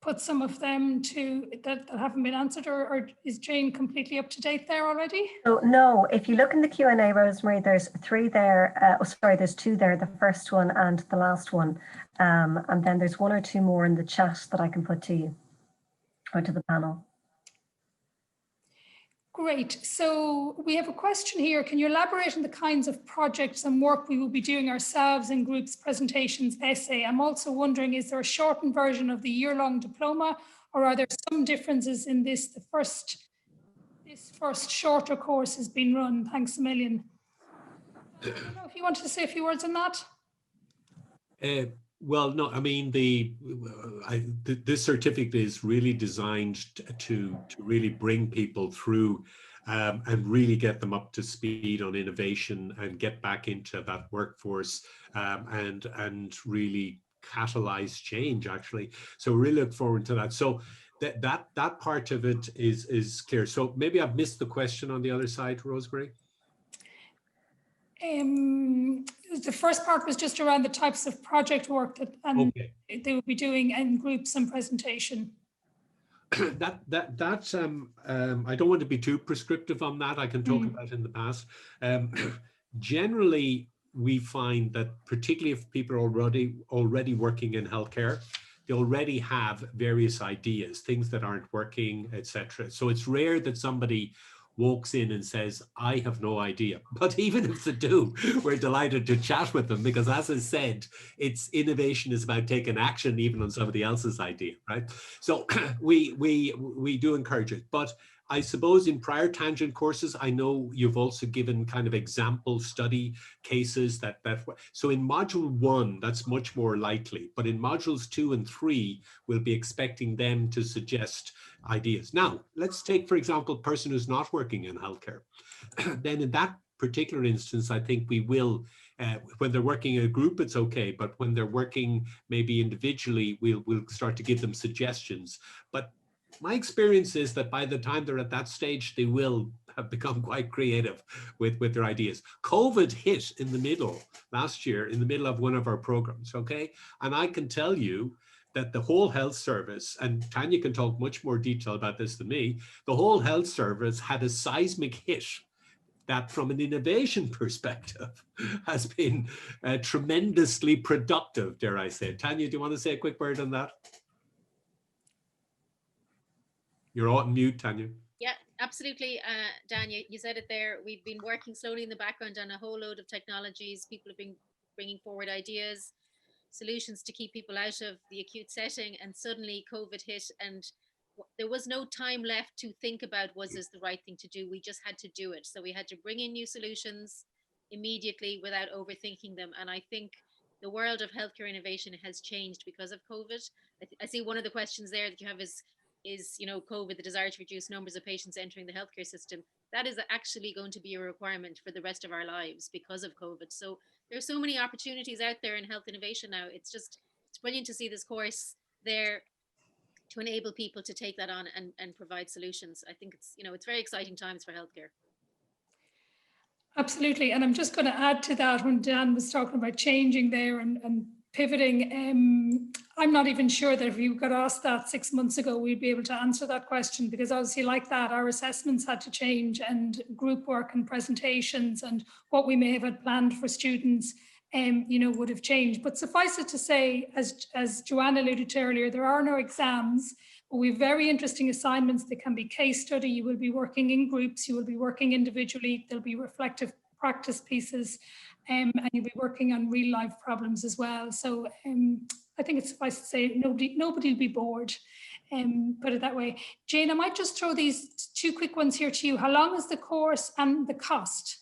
put some of them to that haven't been answered, or is Jane completely up to date there already? So no, if you look in the Q&A, Rosemary, there's 3 there. There's 2 there, the first one and the last one. And then there's 1 or 2 more in the chat that I can put to you or to the panel. Great. So we have a question here. Can you elaborate on the kinds of projects and work we will be doing ourselves in groups, presentations, essay? I'm also wondering, is there a shortened version of the year-long diploma, or are there some differences in this? This first shorter course has been run. Thanks a million. I don't know if you wanted to say a few words on that. Well, no, I mean, this certificate is really designed to really bring people through and really get them up to speed on innovation and get back into that workforce and really catalyze change, actually. So we really look forward to that. So that part of it is clear. So maybe I've missed the question on the other side, Rosemary. The first part was just around the types of project work that they will be doing in groups and presentation. I don't want to be too prescriptive on that. I can talk about in the past. Generally, we find that particularly if people are already working in healthcare, they already have various ideas, things that aren't working, etc. So it's rare that somebody walks in and says, I have no idea. But even if they do, we're delighted to chat with them, because as I said, innovation is about taking action even on somebody else's idea, right? So we do encourage it. But I suppose in prior Tangent courses, I know you've also given kind of example study cases so in module 1, that's much more likely, but in modules 2 and 3, we'll be expecting them to suggest ideas. Now, let's take, for example, a person who's not working in healthcare. Then in that particular instance, I think we will, when they're working in a group, it's okay, but when they're working maybe individually, we'll start to give them suggestions. But my experience is that by the time they're at that stage, they will have become quite creative with their ideas. COVID hit in the middle last year, in the middle of one of our programs, okay? And I can tell you that the whole health service, and Tanya can talk much more detail about this than me, the whole health service had a seismic hit that from an innovation perspective has been tremendously productive, dare I say. Tanya, do you want to say a quick word on that? You're on mute, Tanya. Yeah, absolutely. Dan, you said it there. We've been working slowly in the background on a whole load of technologies. People have been bringing forward ideas, solutions to keep people out of the acute setting, and suddenly COVID hit and there was no time left to think about, was this the right thing to do? We just had to do it. So we had to bring in new solutions immediately without overthinking them. And I think the world of healthcare innovation has changed because of COVID. I see one of the questions there that you have is COVID, the desire to reduce numbers of patients entering the healthcare system. That is actually going to be a requirement for the rest of our lives because of COVID. So there's so many opportunities out there in health innovation now. It's brilliant to see this course there to enable people to take that on and provide solutions. I think it's very exciting times for healthcare. Absolutely. And I'm just going to add to that when Dan was talking about changing there and pivoting. I'm not even sure that if you got asked that 6 months ago, we'd be able to answer that question, because obviously like that, our assessments had to change and group work and presentations and what we may have had planned for students would have changed. But suffice it to say, as Joanna alluded to earlier, there are no exams. We have very interesting assignments. They can be case study. You will be working in groups. You will be working individually. There'll be reflective practice pieces, and you'll be working on real life problems as well. So I think it's suffice to say nobody will be bored. Put it that way. Jane, I might just throw these two quick ones here to you. How long is the course and the cost?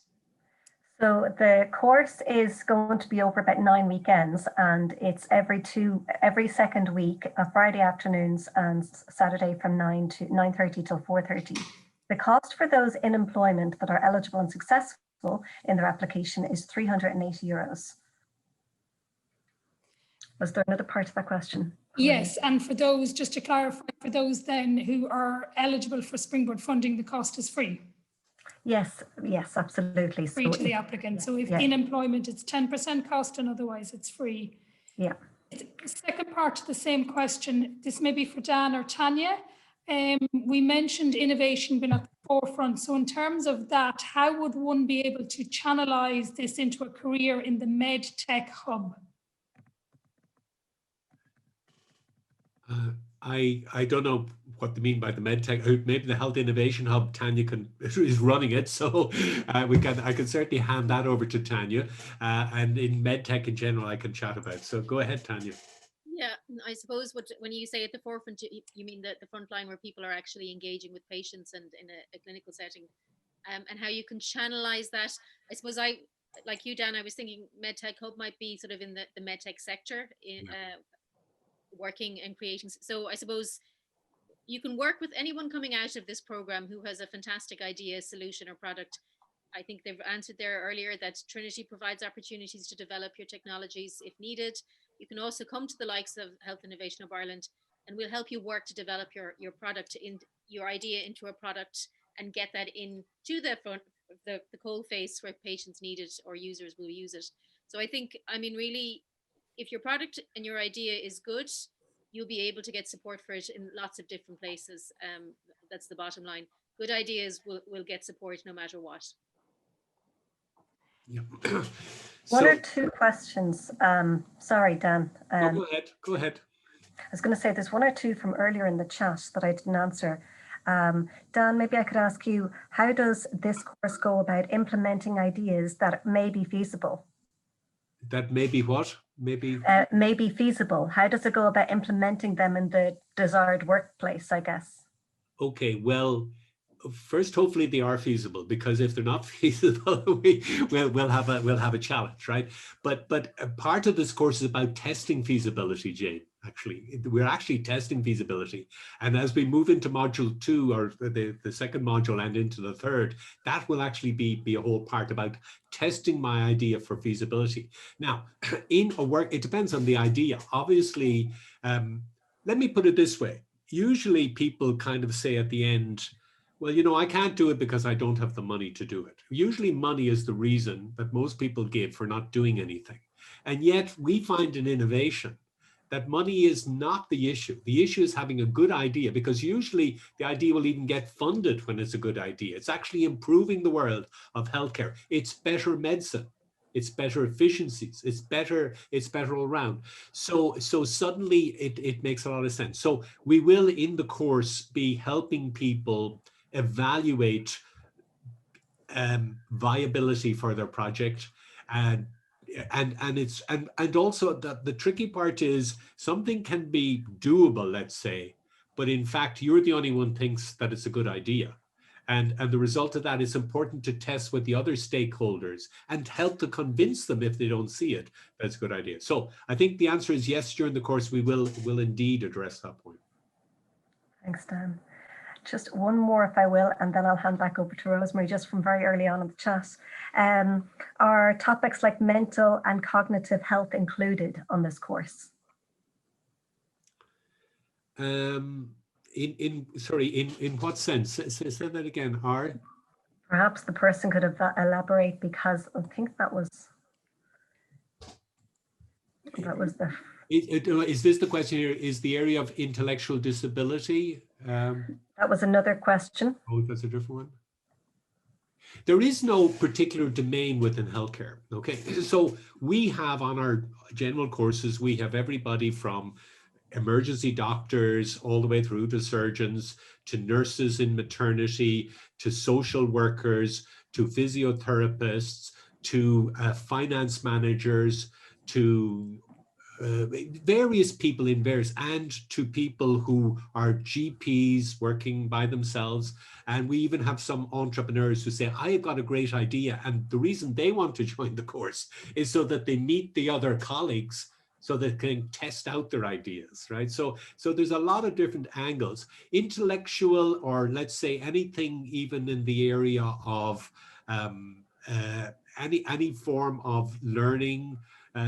So the course is going to be over about 9 weekends, and it's every second week, Friday afternoons and Saturday from 9:30 till 4:30. The cost for those in employment that are eligible and successful in their application is €380. Was there another part of that question? Yes, and for those, just to clarify, for those then who are eligible for Springboard funding, the cost is free. Yes, absolutely. Free to the applicant. So if in employment, it's 10% cost, and otherwise it's free. Yeah. The second part of the same question, this may be for Dan or Tanya. We mentioned innovation being at the forefront. So in terms of that, how would one be able to channelize this into a career in the med tech hub? I don't know what they mean by the medtech. Maybe the Health Innovation Hub. Tanya is running it, so I can certainly hand that over to Tanya. And in medtech in general, I can chat about. So go ahead, Tanya. Yeah, I suppose when you say at the forefront, you mean the front line where people are actually engaging with patients and in a clinical setting, and how you can channelize that. I suppose like you, Dan, I was thinking medtech hub might be sort of in the medtech sector in. Working and creating. So I suppose you can work with anyone coming out of this program who has a fantastic idea, solution, or product. I think they've answered there earlier that Trinity provides opportunities to develop your technologies if needed. You can also come to the likes of Health Innovation of Ireland, and we'll help you work to develop your product, your idea into a product, and get that into the front, the coal face where patients need it or users will use it. So I think, really, if your product and your idea is good, you'll be able to get support for it in lots of different places. That's the bottom line. Good ideas will get support no matter what. Yeah. One or two questions. Sorry, Dan. Go ahead. I was going to say there's one or two from earlier in the chat that I didn't answer. Dan, maybe I could ask you, how does this course go about implementing ideas that may be feasible? That may be what? May be feasible. How does it go about implementing them in the desired workplace, I guess? Okay, well, first, hopefully they are feasible, because if they're not feasible, we'll have a challenge, right? But part of this course is about testing feasibility, Jane. Actually, we're actually testing feasibility, and as we move into module 2 or the second module and into the third, that will actually be a whole part about testing my idea for feasibility. Now, in a work, it depends on the idea. Obviously, let me put it this way. Usually, people kind of say at the end, well, I can't do it because I don't have the money to do it. Usually money is the reason that most people give for not doing anything. And yet we find in innovation that money is not the issue. The issue is having a good idea, because usually the idea will even get funded when it's a good idea. It's actually improving the world of healthcare. It's better medicine. It's better efficiencies. It's better all around. So suddenly it makes a lot of sense. So we will in the course be helping people evaluate viability for their project, and also the tricky part is something can be doable, let's say, but in fact you're the only one thinks that it's a good idea, and the result of that is important to test with the other stakeholders and help to convince them, if they don't see it, that's a good idea. So I think the answer is yes. During the course we will indeed address that point. Thanks, Dan. Just one more, if I will, and then I'll hand back over to Rosemary, just from very early on in the chat. Are topics like mental and cognitive health included on this course? In what sense? Say that again. Are? Perhaps the person could elaborate, because I think that was the... Is this the question here? Is the area of intellectual disability? That was another question. Oh, that's a different one. There is no particular domain within healthcare. Okay, so we have on our general courses, we have everybody from emergency doctors, all the way through to surgeons, to nurses in maternity, to social workers, to physiotherapists, to finance managers, to various people in various, and to people who are GPs working by themselves. And we even have some entrepreneurs who say, I have got a great idea. And the reason they want to join the course is so that they meet the other colleagues so they can test out their ideas, right? So there's a lot of different angles. Intellectual, or let's say anything even in the area of any form of learning,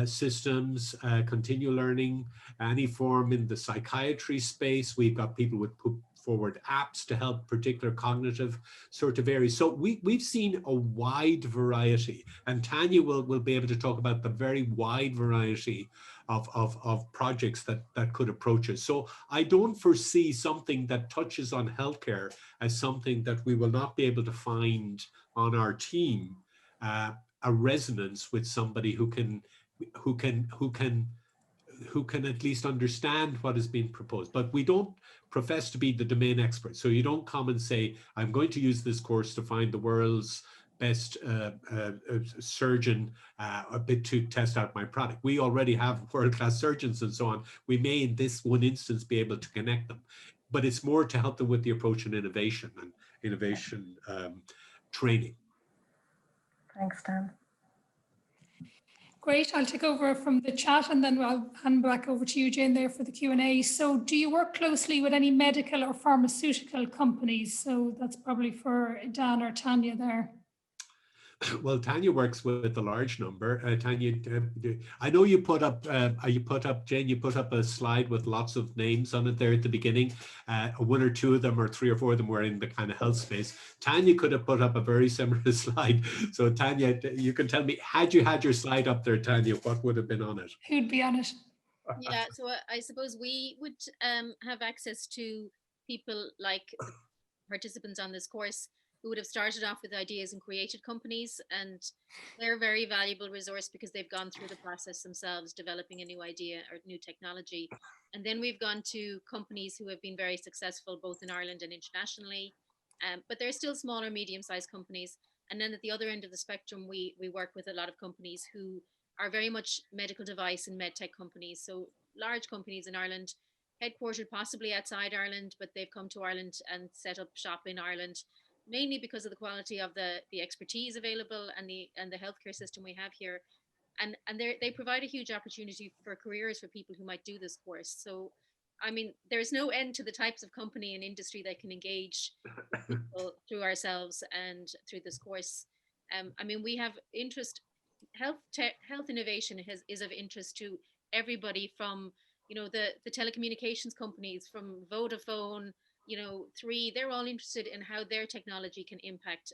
systems, continual learning, any form in the psychiatry space. We've got people who put forward apps to help particular cognitive sort of areas. So we've seen a wide variety, and Tanya will be able to talk about the very wide variety of projects that could approach us. So I don't foresee something that touches on healthcare as something that we will not be able to find on our team a resonance with somebody who can at least understand what is being proposed. But we don't profess to be the domain expert. So you don't come and say, I'm going to use this course to find the world's best surgeon a bit to test out my product. We already have world-class surgeons and so on. We may in this one instance be able to connect them, but it's more to help them with the approach and innovation training. Thanks, Dan. Great, I'll take over from the chat and then I'll hand back over to you, Jane, there for the Q&A. So do you work closely with any medical or pharmaceutical companies? So that's probably for Dan or Tanya there. Well, Tanya works with a large number. Tanya, I know you put up, Jane, you put up a slide with lots of names on it there at the beginning. One or two of them or three or four of them were in the kind of health space. Tanya could have put up a very similar slide. So Tanya, you can tell me, had you had your slide up there, Tanya, what would have been on it? Who'd be on it? Yeah, so I suppose we would have access to people like participants on this course who would have started off with ideas and created companies, and they're a very valuable resource because they've gone through the process themselves, developing a new idea or new technology. And then we've gone to companies who have been very successful both in Ireland and internationally, but they're still smaller, medium-sized companies. And then at the other end of the spectrum, we work with a lot of companies who are very much medical device and med tech companies. So large companies in Ireland, headquartered possibly outside Ireland, but they've come to Ireland and set up shop in Ireland, mainly because of the quality of the expertise available and the healthcare system we have here. And they provide a huge opportunity for careers for people who might do this course. So, I mean, there's no end to the types of company and industry that can engage people through ourselves and through this course. I mean, we have interest, health innovation is of interest to everybody from, you know, the telecommunications companies, from Vodafone, you know, they're all interested in how their technology can impact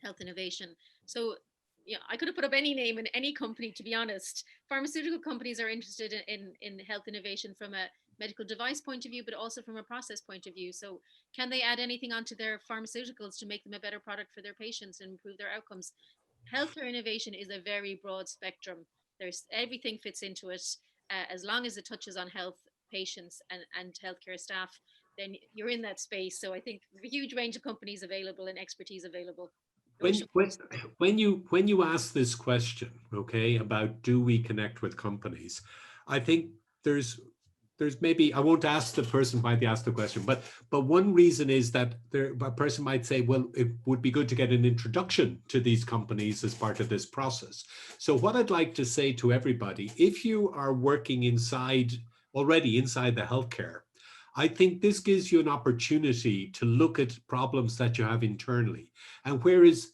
health innovation. So, yeah, I could have put up any name in any company, to be honest. Pharmaceutical companies are interested in health innovation from a medical device point of view, but also from a process point of view. So can they add anything onto their pharmaceuticals to make them a better product for their patients and improve their outcomes? Healthcare innovation is a very broad spectrum. Everything fits into it, as long as it touches on health, patients and healthcare staff, then you're in that space. So I think a huge range of companies available and expertise available. When you ask this question, okay, about do we connect with companies, I think there's maybe, I won't ask the person why they asked the question, but one reason is that a person might say, well, it would be good to get an introduction to these companies as part of this process. So what I'd like to say to everybody, if you are working already inside the healthcare, I think this gives you an opportunity to look at problems that you have internally. And whereas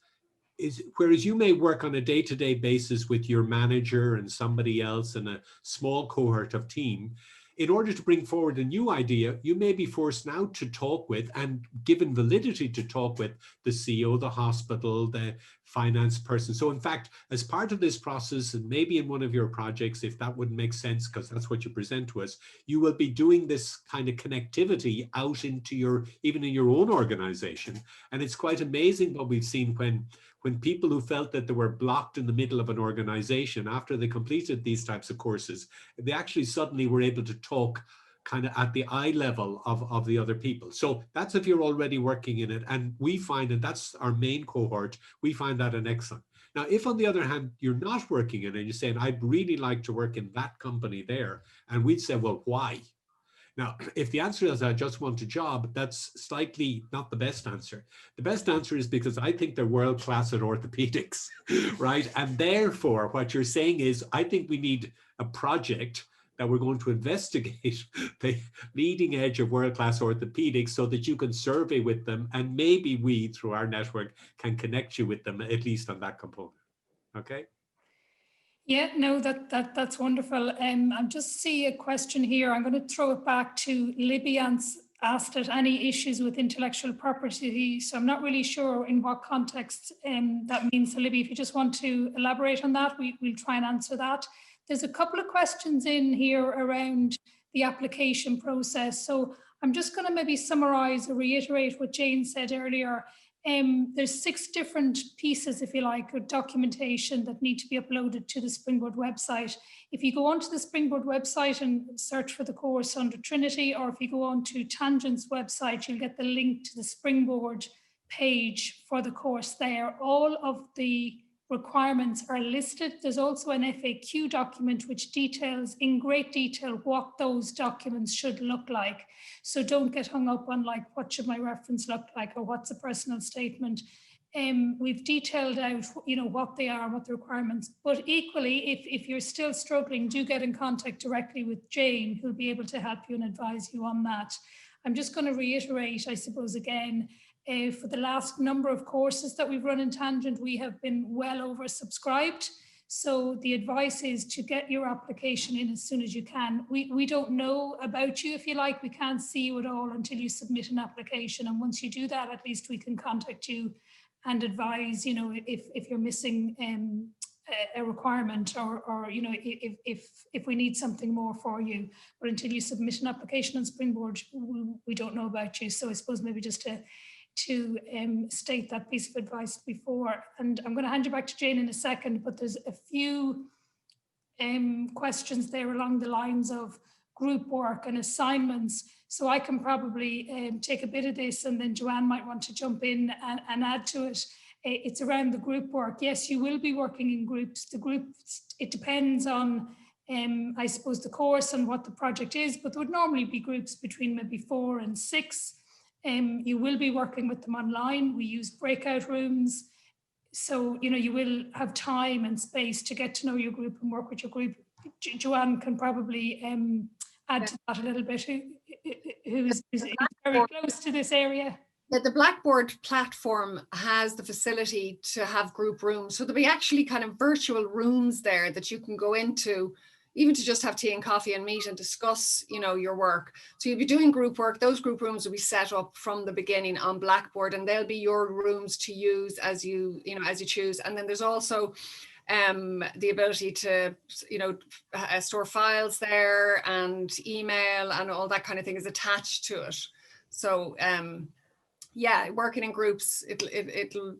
you may work on a day-to-day basis with your manager and somebody else and a small cohort of team, in order to bring forward a new idea, you may be forced now to talk with, and given validity to talk with, the CEO, the hospital, the finance person. So in fact, as part of this process, and maybe in one of your projects, if that wouldn't make sense, because that's what you present to us, you will be doing this kind of connectivity out into even in your own organization. And it's quite amazing what we've seen when people who felt that they were blocked in the middle of an organization, after they completed these types of courses, they actually suddenly were able to talk kind of at the eye level of the other people. So that's if you're already working in it. And we find, and that's our main cohort, we find that an excellent. Now, if on the other hand, you're not working in it and you're saying, I'd really like to work in that company there, and we'd say, well, why? Now, if the answer is I just want a job, that's slightly not the best answer. The best answer is because I think they're world class at orthopedics, right? And therefore, what you're saying is, I think we need a project that we're going to investigate the leading edge of world-class orthopedics so that you can survey with them, and maybe we, through our network, can connect you with them, at least on that component. Okay? Yeah, no, that's wonderful. I just see a question here. I'm going to throw it back to Libby and asked it, any issues with intellectual property. So I'm not really sure in what context that means. So Libby, if you just want to elaborate on that, we'll try and answer that. There's a couple of questions in here around the application process. So I'm just going to maybe summarize or reiterate what Jane said earlier. There's 6 different pieces, if you like, of documentation that need to be uploaded to the Springboard website. If you go onto the Springboard website and search for the course under Trinity, or if you go on to Tangent's website, you'll get the link to the Springboard page for the course there. All of the requirements are listed. There's also an FAQ document which details in great detail what those documents should look like. So don't get hung up on like, what should my reference look like, or what's a personal statement. We've detailed out, you know, what they are and what the requirements, but equally, if you're still struggling, do get in contact directly with Jane, who'll be able to help you and advise you on that. I'm just going to reiterate, I suppose, again, for the last number of courses that we've run in Tangent, we have been well oversubscribed. So the advice is to get your application in as soon as you can. We don't know about you, if you like. We can't see you at all until you submit an application. And once you do that, at least we can contact you and advise, you know, if you're missing a requirement, or you know, if we need something more for you. But until you submit an application on Springboard, we don't know about you. So I suppose maybe just to state that piece of advice before. And I'm going to hand you back to Jane in a second, but there's a few questions there along the lines of group work and assignments. So I can probably take a bit of this, and then Joanne might want to jump in and add to it. It's around the group work. Yes, you will be working in groups. The groups, it depends on, I suppose, the course and what the project is, but there would normally be groups between maybe 4 and 6. You will be working with them online. We use breakout rooms. So, you know, you will have time and space to get to know your group and work with your group. Joanne can probably add to that a little bit, who is very close to this area. Yeah, the Blackboard platform has the facility to have group rooms. So there'll be actually kind of virtual rooms there that you can go into, even to just have tea and coffee and meet and discuss, you know, your work. So you'll be doing group work. Those group rooms will be set up from the beginning on Blackboard, and they'll be your rooms to use as you choose. And then there's also the ability to, you know, store files there, and email and all that kind of thing is attached to it. So yeah, working in groups, it'll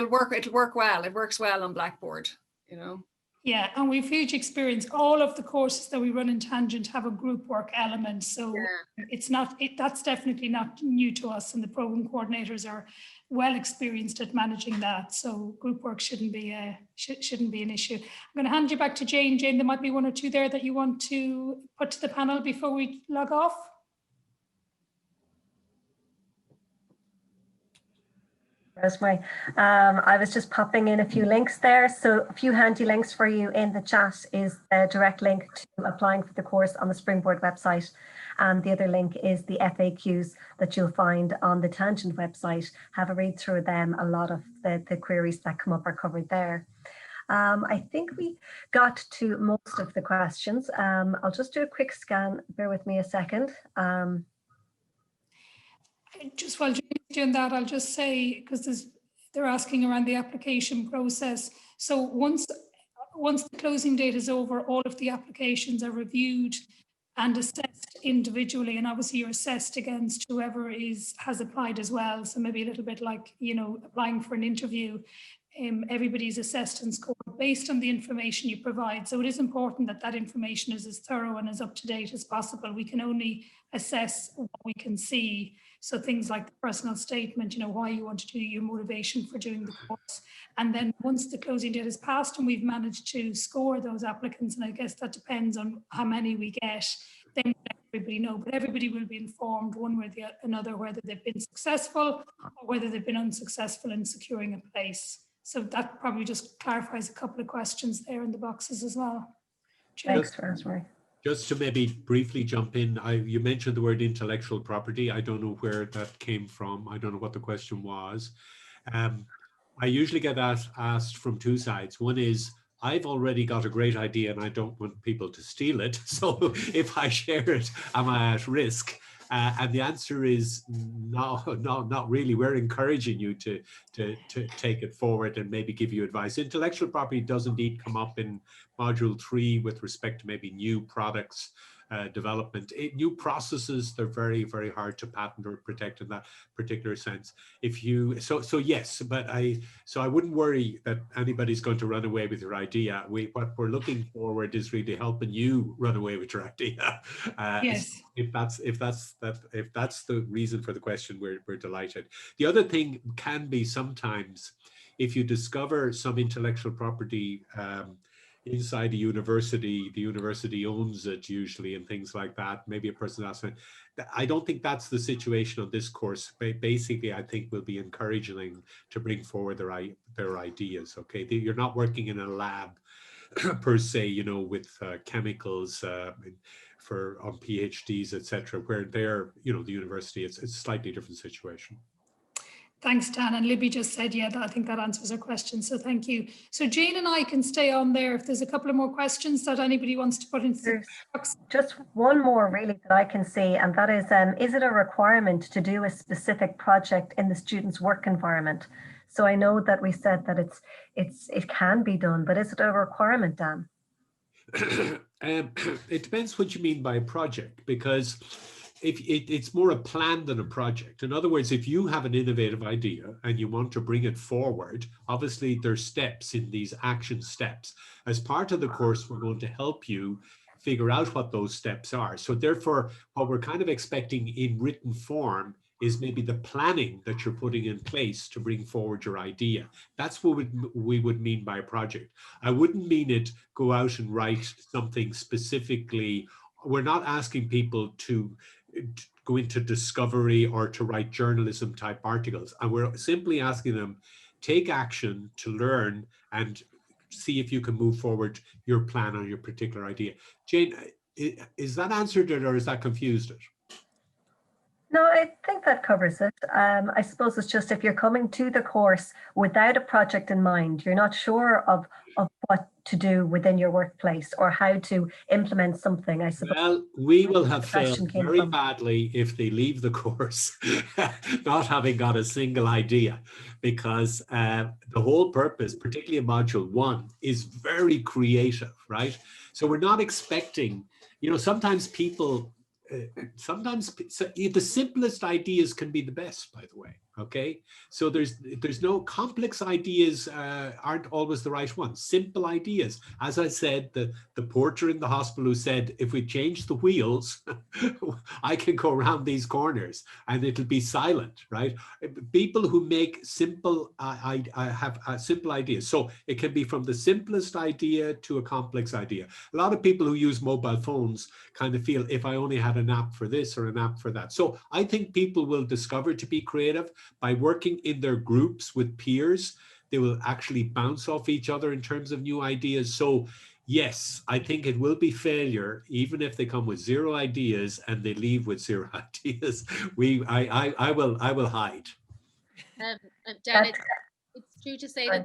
work well. It works well on Blackboard, you know. Yeah, and we've huge experience. All of the courses that we run in Tangent have a group work element. So yeah, it's not, that's definitely not new to us, and the program coordinators are well experienced at managing that. So group work shouldn't be an issue. I'm going to hand you back to Jane. Jane, there might be 1 or 2 there that you want to put to the panel before we log off. Rosemary, I was just popping in a few links there. So a few handy links for you in the chat is a direct link to applying for the course on the Springboard website. And the other link is the FAQs that you'll find on the Tangent website. Have a read through them. A lot of the queries that come up are covered there. I think we got to most of the questions. I'll just do a quick scan. Bear with me a second. Just while Jane's doing that, I'll just say, because they're asking around the application process. So once the closing date is over, all of the applications are reviewed and assessed individually, and obviously you're assessed against whoever has applied as well. So maybe a little bit like, you know, applying for an interview. everybody's assessed and scored based on the information you provide. So it is important that that information is as thorough and as up to date as possible. We can only assess what we can see. So things like the personal statement, why you want to do, your motivation for doing the course. And then once the closing date is passed and we've managed to score those applicants, and I guess that depends on how many we get, then we'll let everybody know. But everybody will be informed one way or another whether they've been successful or whether they've been unsuccessful in securing a place. So that probably just clarifies a couple of questions there in the boxes as well. Thanks, Rosemary. Just to maybe briefly jump in, you mentioned the word intellectual property. I don't know where that came from. I don't know what the question was. I usually get asked from two sides. One is, I've already got a great idea and I don't want people to steal it. So if I share it, am I at risk? And the answer is no, not really. We're encouraging you to take it forward and maybe give you advice. Intellectual property does indeed come up in module 3 with respect to maybe new products development. New processes, they're very, very hard to patent or protect in that particular sense. If you, so yes, but I wouldn't worry that anybody's going to run away with your idea. What we're looking forward is really helping you run away with your idea. Yes. If that's the reason for the question, we're delighted. The other thing can be sometimes if you discover some intellectual property inside the university owns it usually and things like that. Maybe a person asks me, I don't think that's the situation on this course. Basically, I think we'll be encouraging them to bring forward their ideas. Okay, you're not working in a lab per se, with chemicals on PhDs, etc. Where they're, the university, it's a slightly different situation. Thanks, Dan. And Libby just said, yeah, I think that answers her question. So thank you. So Jane and I can stay on there if there's a couple of more questions that anybody wants to put into the box. Just one more really that I can see, and that is it a requirement to do a specific project in the student's work environment? So I know that we said that it can be done, but is it a requirement, Dan? It depends what you mean by a project, because if it's more a plan than a project. In other words, if you have an innovative idea and you want to bring it forward, obviously there's steps in these action steps. As part of the course, we're going to help you figure out what those steps are. So therefore, what we're kind of expecting in written form is maybe the planning that you're putting in place to bring forward your idea. That's what we would mean by a project. I wouldn't mean it go out and write something specifically. We're not asking people to go into discovery or to write journalism type articles. And we're simply asking them, take action to learn and see if you can move forward your plan on your particular idea. Jane, is that answered it or is that confused it? No, I think that covers it. I suppose it's just if you're coming to the course without a project in mind, you're not sure of what to do within your workplace or how to implement something, I suppose. Well, we will have failed very badly if they leave the course not having got a single idea, because the whole purpose, particularly in module 1, is very creative, right? So we're not expecting, sometimes people, the simplest ideas can be the best, by the way. Okay, so there's no complex ideas aren't always the right ones. Simple ideas, as I said, the porter in the hospital who said, if we change the wheels, I can go around these corners and it'll be silent, right? People who make simple have simple ideas. So it can be from the simplest idea to a complex idea. A lot of people who use mobile phones kind of feel, if I only had an app for this or an app for that. So I think people will discover to be creative by working in their groups with peers. They will actually bounce off each other in terms of new ideas. So yes, I think it will be failure, even if they come with 0 ideas and they leave with 0 ideas. I will hide. Dan, it's true to say that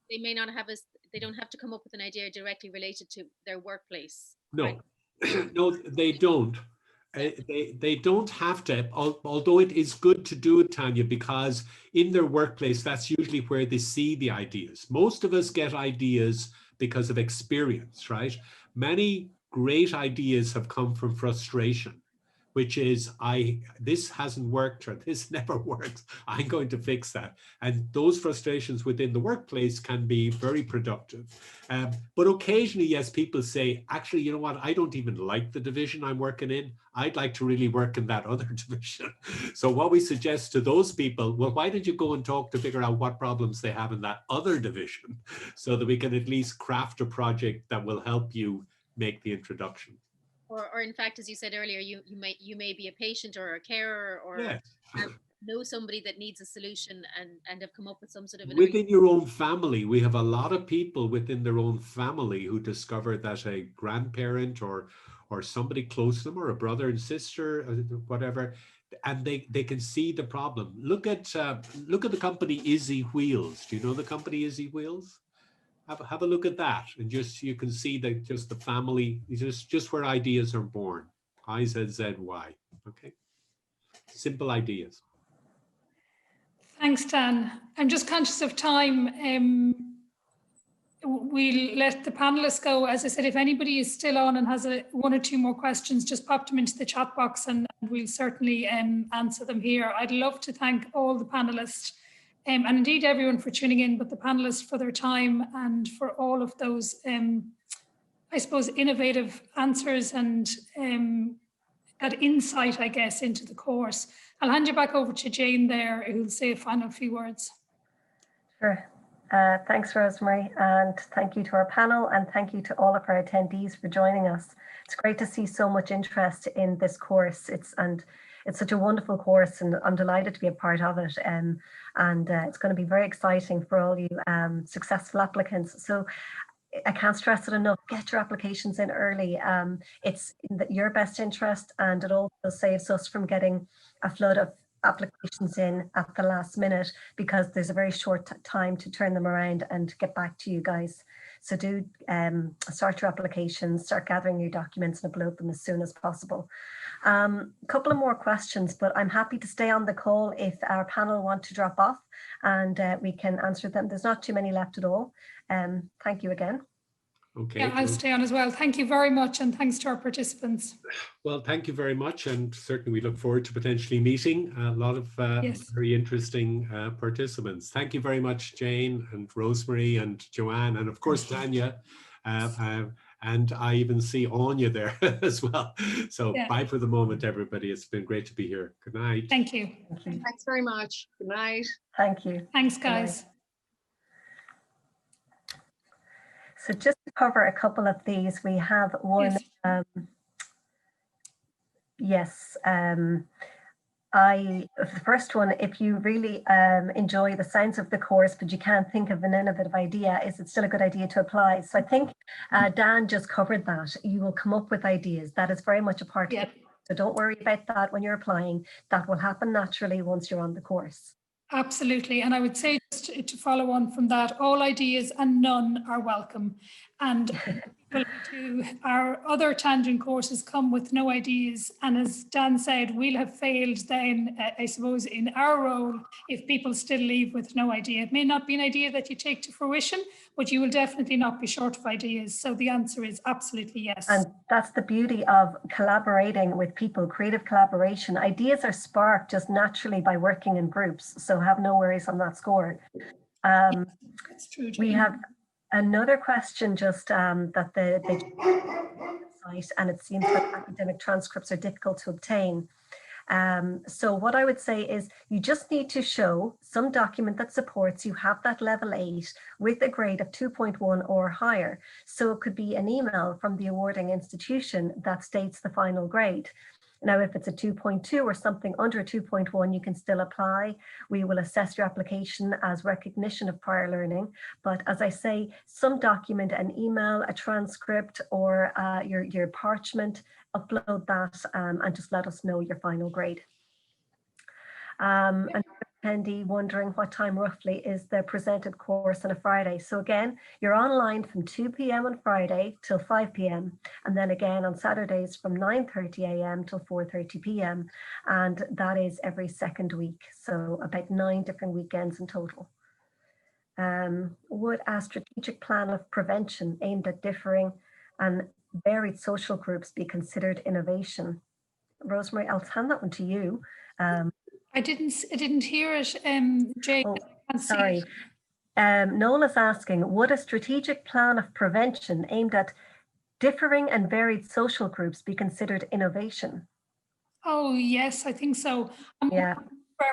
they may not have they don't have to come up with an idea directly related to their workplace. No, right? no, they don't. They don't have to, although it is good to do it, Tanya, because in their workplace, that's usually where they see the ideas. Most of us get ideas because of experience, right? Many great ideas have come from frustration. which is this hasn't worked or this never works. I'm going to fix that. And those frustrations within the workplace can be very productive. But occasionally, yes, people say, actually, you know what? I don't even like the division I'm working in. I'd like to really work in that other division. So what we suggest to those people, well, why don't you go and talk to figure out what problems they have in that other division so that we can at least craft a project that will help you make the introduction. Or in fact, as you said earlier, you may be a patient or a carer or Yes. know somebody that needs a solution and have come up with some sort of within your own family. We have a lot of people within their own family who discover that a grandparent or somebody close to them, or a brother and sister, whatever, and they can see the problem. Look at the company Izzy Wheels. Do you know the company Izzy Wheels? Have a look at that, and you can see that just the family, just where ideas are born. IZZY. Okay, simple ideas. Thanks, Dan. I'm just conscious of time. We'll let the panelists go. As I said, if anybody is still on and has one or two more questions, just pop them into the chat box and we'll certainly answer them here. I'd love to thank all the panelists and indeed everyone for tuning in, but the panelists for their time and for all of those, I suppose, innovative answers and that insight, I guess, into the course. I'll hand you back over to Jane there, who'll say a final few words. Sure. Thanks, Rosemary, and thank you to our panel, and thank you to all of our attendees for joining us. It's great to see so much interest in this course. It's such a wonderful course, and I'm delighted to be a part of it. And it's going to be very exciting for all you successful applicants. So I can't stress it enough. Get your applications in early. It's in your best interest, and it also saves us from getting a flood of applications in at the last minute, because there's a very short time to turn them around and get back to you guys. So do start your applications, start gathering your documents and upload them as soon as possible. A couple of more questions, but I'm happy to stay on the call if our panel want to drop off, and we can answer them. There's not too many left at all. Thank you again. Okay. Yeah, I'll stay on as well. Thank you very much, and thanks to our participants. Well, thank you very much, and certainly we look forward to potentially meeting a lot of very interesting participants. Thank you very much, Jane and Rosemary and Joanne, and of course Tanya, and I even see Anya there as well. So bye for the moment, everybody. It's been great to be here. Good night. Thank you. Thanks very much. Good night. Thank you. Thanks, guys. So just to cover a couple of these, we have one. Yes. The first one, if you really enjoy the science of the course, but you can't think of an innovative idea, is it still a good idea to apply? So I think Dan just covered that. You will come up with ideas. That is very much a part of it. So don't worry about that when you're applying. That will happen naturally once you're on the course. Absolutely. And I would say, just to follow on from that, all ideas and none are welcome. And people who do our other tangent courses come with no ideas. And as Dan said, we'll have failed then, I suppose, in our role if people still leave with no idea. It may not be an idea that you take to fruition, but you will definitely not be short of ideas. So the answer is absolutely yes. And that's the beauty of collaborating with people, creative collaboration. Ideas are sparked just naturally by working in groups. So have no worries on that score. That's true. We have another question just that the site, and it seems like academic transcripts are difficult to obtain. So what I would say is you just need to show some document that supports you have that level 8 with a grade of 2.1 or higher. So it could be an email from the awarding institution that states the final grade. Now, if it's a 2.2 or something under a 2.1, you can still apply. We will assess your application as recognition of prior learning. But as I say, some document, an email, a transcript, or your parchment, upload that and just let us know your final grade. And attendee wondering what time roughly is the presented course on a Friday. So again, you're online from 2 p.m. on Friday till 5 p.m. and then again on Saturdays from 9:30 a.m. till 4:30 p.m. and that is every second week. So about 9 different weekends in total. Would a strategic plan of prevention aimed at differing and varied social groups be considered innovation? Rosemary, I'll hand that one to you. I didn't hear it, Jane. Oh, I can't see sorry. it. Noel is asking, would a strategic plan of prevention aimed at differing and varied social groups be considered innovation? Oh, yes, I think so. Yeah.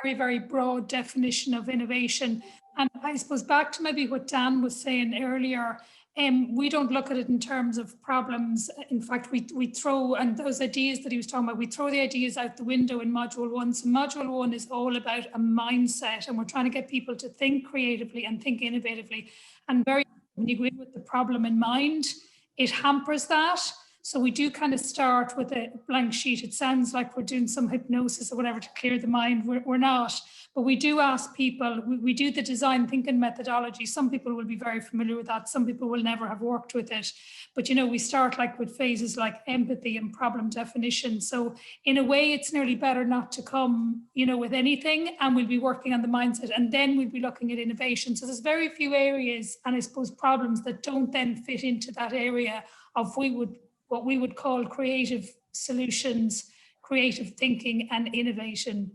Very, very broad definition of innovation. And I suppose back to maybe what Dan was saying earlier, we don't look at it in terms of problems. In fact, we throw, and those ideas that he was talking about, we throw the ideas out the window in module 1. So module 1 is all about a mindset, and we're trying to get people to think creatively and think innovatively. And when you go in with the problem in mind, it hampers that. So we do kind of start with a blank sheet. It sounds like we're doing some hypnosis or whatever to clear the mind. We're not, but we do ask people, we do the design thinking methodology. Some people will be very familiar with that. Some people will never have worked with it. But, we start like with phases like empathy and problem definition. So in a way, it's nearly better not to come, with anything, and we'll be working on the mindset, and then we'll be looking at innovation. So there's very few areas, and I suppose problems that don't then fit into that area of what we would call creative solutions, creative thinking, and innovative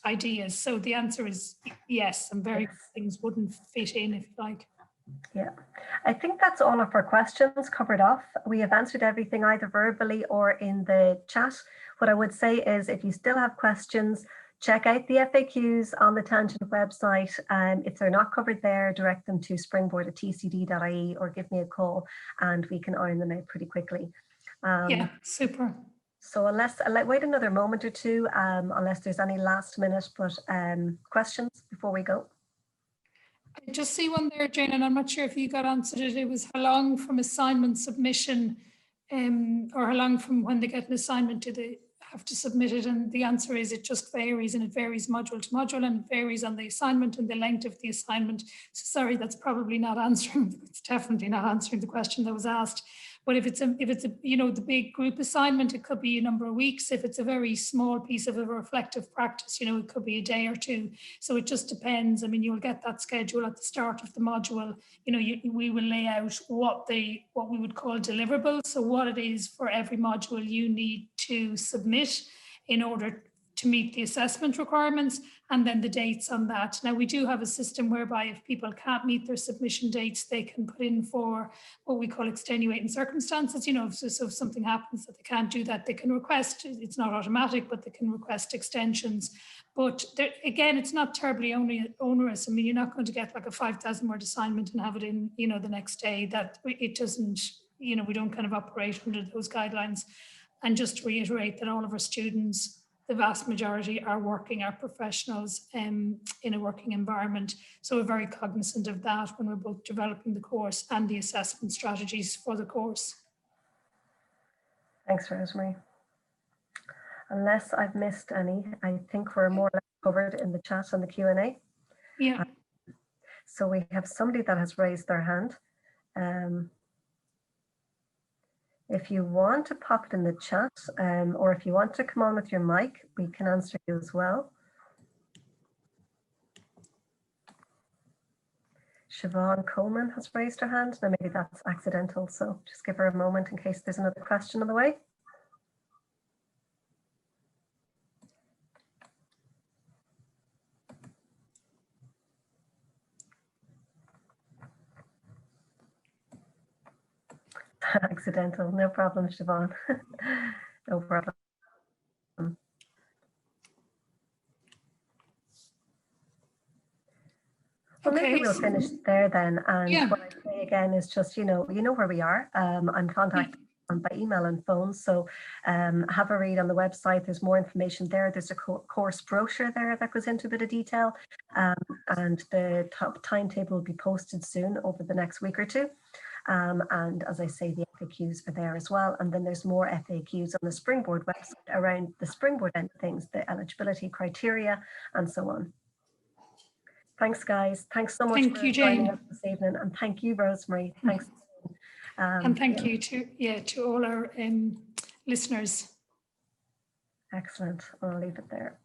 ideas. So the answer is yes, and very things wouldn't fit in, if you like. Yeah, I think that's all of our questions covered off. We have answered everything either verbally or in the chat. What I would say is, if you still have questions, check out the FAQs on the Tangent website. If they're not covered there, direct them to springboard@tcd.ie or give me a call and we can iron them out pretty quickly. Yeah, super. So I'll wait another moment or two, unless there's any last minute questions before we go. I just see one there, Jane, and I'm not sure if you got answered it. It was how long from assignment submission, or how long from when they get an assignment do they have to submit it? And the answer is it just varies, and it varies module to module, and it varies on the assignment and the length of the assignment. So sorry, that's probably not answering, it's definitely not answering the question that was asked. But if it's a the big group assignment, it could be a number of weeks. If it's a very small piece of a reflective practice, it could be a day or two. So it just depends. I mean, you'll get that schedule at the start of the module. We will lay out what we would call deliverables. So what it is for every module you need to submit in order to meet the assessment requirements, and then the dates on that. Now, we do have a system whereby if people can't meet their submission dates, they can put in for what we call extenuating circumstances. So if something happens that they can't do that, they can request, it's not automatic, but they can request extensions. But again, it's not terribly onerous. I mean, you're not going to get like a 5,000 word assignment and have it in, the next day. That it doesn't, we don't kind of operate under those guidelines. And just to reiterate that all of our students, the vast majority are professionals in a working environment. So we're very cognizant of that when we're both developing the course and the assessment strategies for the course. Thanks, Rosemary. Unless I've missed any, I think we're more or less covered in the chat and the Q&A. Yeah. So we have somebody that has raised their hand. If you want to pop it in the chat, or if you want to come on with your mic, we can answer you as well. Siobhan Coleman has raised her hand. Now maybe that's accidental, so just give her a moment in case there's another question on the way. Accidental, no problem, Siobhan. No problem. Well, Okay. maybe we'll finish there then. And Yeah. what I say again is just, you know where we are. I'm contacted by email and phone. So have a read on the website. There's more information there. There's a course brochure there that goes into a bit of detail. And the top timetable will be posted soon over the next week or two. And as I say, the FAQs are there as well. And then there's more FAQs on the Springboard website around the Springboard end of things, the eligibility criteria, and so on. Thanks, guys. Thanks so much for joining us this evening. And thank you, Rosemary. Thanks. And thank you to all our listeners. Excellent. I'll leave it there.